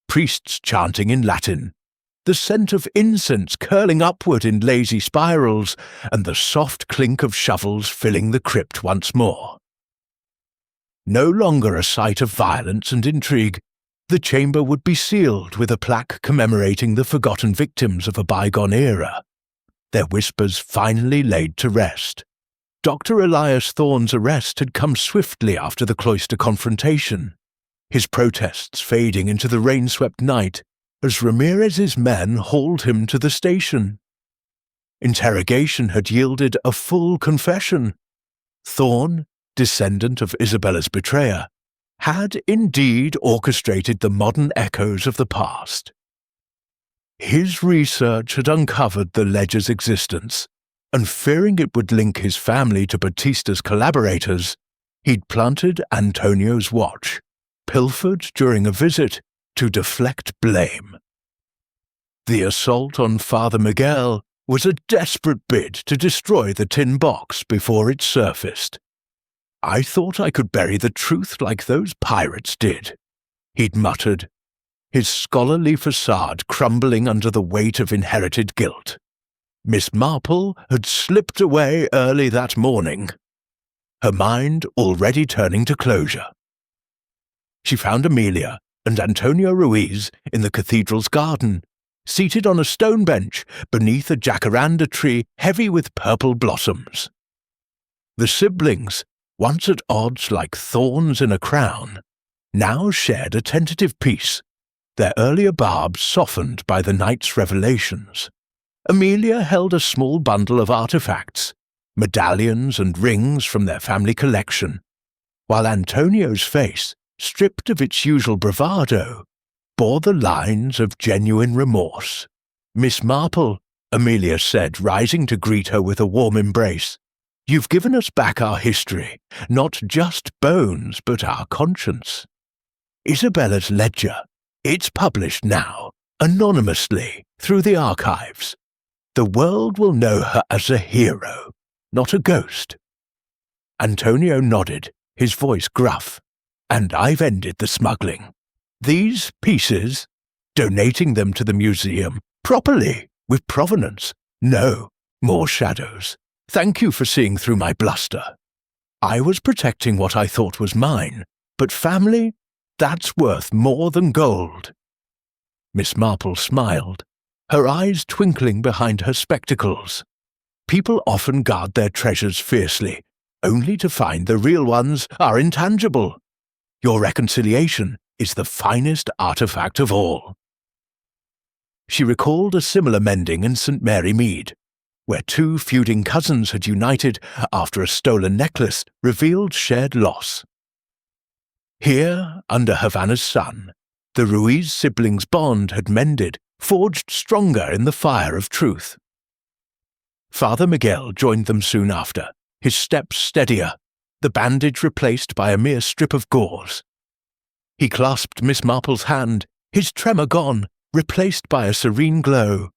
priests chanting in Latin, the scent of incense curling upward in lazy spirals, and the soft clink of shovels filling the crypt once more. No longer a site of violence and intrigue, the chamber would be sealed with a plaque commemorating the forgotten victims of a bygone era, their whispers finally laid to rest. Dr. Elias Thorne's arrest had come swiftly after the cloister confrontation, his protests fading into the rain-swept night as Ramirez's men hauled him to the station. Interrogation had yielded a full confession. Thorne, descendant of Isabella's betrayer, had indeed orchestrated the modern echoes of the past. His research had uncovered the ledger's existence, and fearing it would link his family to Batista's collaborators, he'd planted Antonio's watch, pilfered during a visit to deflect blame. The assault on Father Miguel was a desperate bid to destroy the tin box before it surfaced. "I thought I could bury the truth like those pirates did," he'd muttered, his scholarly facade crumbling under the weight of inherited guilt. Miss Marple had slipped away early that morning, her mind already turning to closure. She found Amelia and Antonio Ruiz in the cathedral's garden, seated on a stone bench beneath a jacaranda tree heavy with purple blossoms. The siblings, once at odds like thorns in a crown, now shared a tentative peace, their earlier barbs softened by the night's revelations. Amelia held a small bundle of artifacts, medallions and rings from their family collection, while Antonio's face, stripped of its usual bravado, bore the lines of genuine remorse. "Miss Marple," Amelia said, rising to greet her with a warm embrace, "you've given us back our history, not just bones, but our conscience. Isabella's ledger, it's published now, anonymously, through the archives. The world will know her as a hero, not a ghost." Antonio nodded, his voice gruff. "And I've ended the smuggling. These pieces, donating them to the museum, properly, with provenance. No more shadows. Thank you for seeing through my bluster. I was protecting what I thought was mine, but family, that's worth more than gold." Miss Marple smiled, her eyes twinkling behind her spectacles. People often guard their treasures fiercely, only to find the real ones are intangible. Your reconciliation is the finest artifact of all. She recalled a similar mending in St. Mary Mead, where two feuding cousins had united after a stolen necklace revealed shared loss. Here, under Havana's sun, the Ruiz siblings' bond had mended, forged stronger in the fire of truth. Father Miguel joined them soon after, his steps steadier, the bandage replaced by a mere strip of gauze. He clasped Miss Marple's hand, his tremor gone, replaced by a serene glow.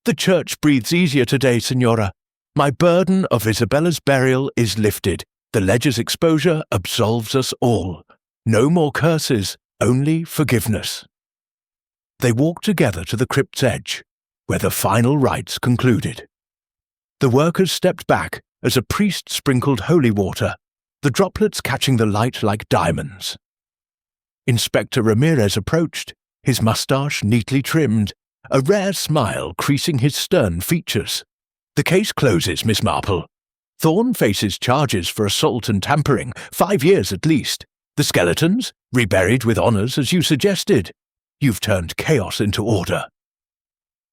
"The church breathes easier today, Signora. My burden of Isabella's burial is lifted. The ledger's exposure absolves us all. No more curses, only forgiveness." They walked together to the crypt's edge, where the final rites concluded. The workers stepped back as a priest sprinkled holy water, the droplets catching the light like diamonds. Inspector Ramirez approached, his moustache neatly trimmed, a rare smile creasing his stern features. "The case closes, Miss Marple. Thorne faces charges for assault and tampering, 5 years at least. The skeletons, reburied with honours as you suggested. You've turned chaos into order."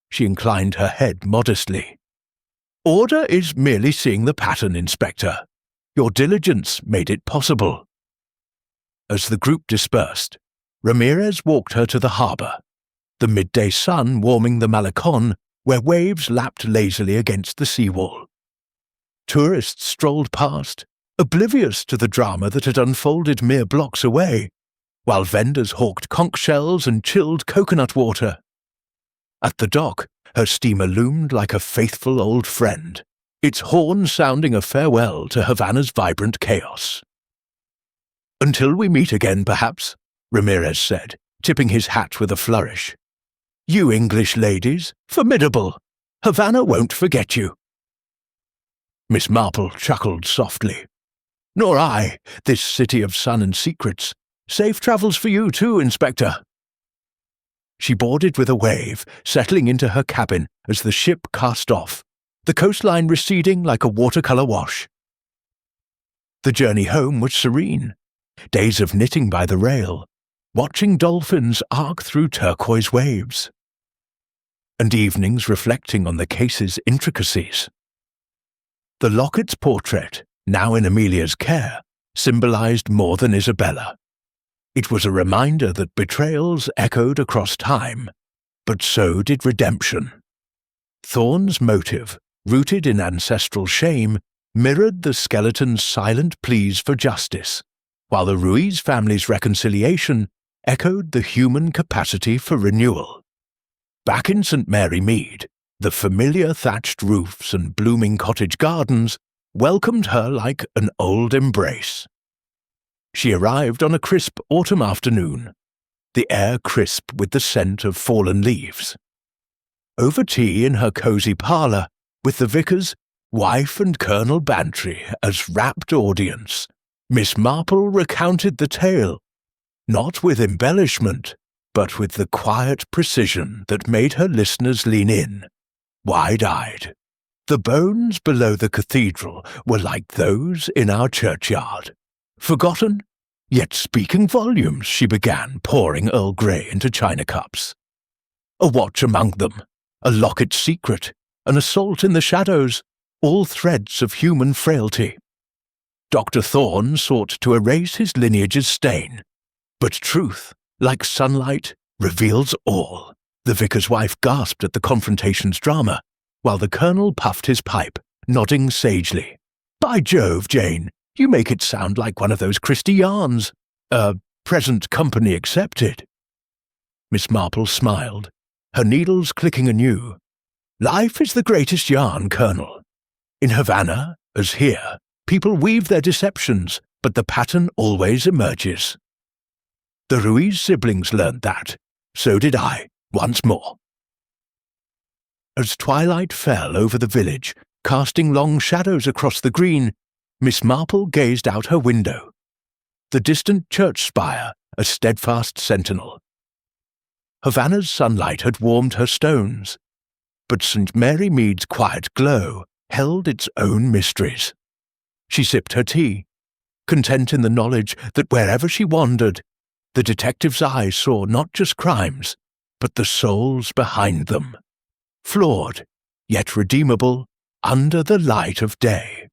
She inclined her head modestly. "Order is merely seeing the pattern, Inspector. Your diligence made it possible." As the group dispersed, Ramirez walked her to the harbour, the midday sun warming the malecon where waves lapped lazily against the seawall. Tourists strolled past, oblivious to the drama that had unfolded mere blocks away, while vendors hawked conch shells and chilled coconut water. At the dock, her steamer loomed like a faithful old friend, its horn sounding a farewell to Havana's vibrant chaos. "Until we meet again, perhaps," Ramirez said, tipping his hat with a flourish. "You English ladies, formidable. Havana won't forget you." Miss Marple chuckled softly. "Nor I, this city of sun and secrets. Safe travels for you too, Inspector." She boarded with a wave, settling into her cabin as the ship cast off, the coastline receding like a watercolour wash. The journey home was serene. Days of knitting by the rail, watching dolphins arc through turquoise waves, and evenings reflecting on the case's intricacies. The locket's portrait, now in Amelia's care, symbolized more than Isabella. It was a reminder that betrayals echoed across time, but so did redemption. Thorne's motive, rooted in ancestral shame, mirrored the skeleton's silent pleas for justice, while the Ruiz family's reconciliation echoed the human capacity for renewal. Back in St. Mary Mead, the familiar thatched roofs and blooming cottage gardens welcomed her like an old embrace. She arrived on a crisp autumn afternoon, the air crisp with the scent of fallen leaves. Over tea in her cosy parlour, with the vicar's wife and Colonel Bantry as rapt audience, Miss Marple recounted the tale, not with embellishment, but with the quiet precision that made her listeners lean in, wide-eyed. The bones below the cathedral were like those in our churchyard. Forgotten, yet speaking volumes, she began, pouring Earl Grey into china cups. A watch among them, a locket's secret, an assault in the shadows, all threads of human frailty. Dr. Thorne sought to erase his lineage's stain. But truth, like sunlight, reveals all. The vicar's wife gasped at the confrontation's drama, while the colonel puffed his pipe, nodding sagely. By Jove, Jane, you make it sound like one of those Christie yarns. Present company accepted. Miss Marple smiled, her needles clicking anew. Life is the greatest yarn, Colonel. In Havana, as here, people weave their deceptions, but the pattern always emerges. The Ruiz siblings learned that. So did I, once more. As twilight fell over the village, casting long shadows across the green, Miss Marple gazed out her window. The distant church spire, a steadfast sentinel. Havana's sunlight had warmed her stones, but St. Mary Mead's quiet glow held its own mysteries. She sipped her tea, content in the knowledge that wherever she wandered, the detective's eyes saw not just crimes, but the souls behind them, flawed, yet redeemable under the light of day.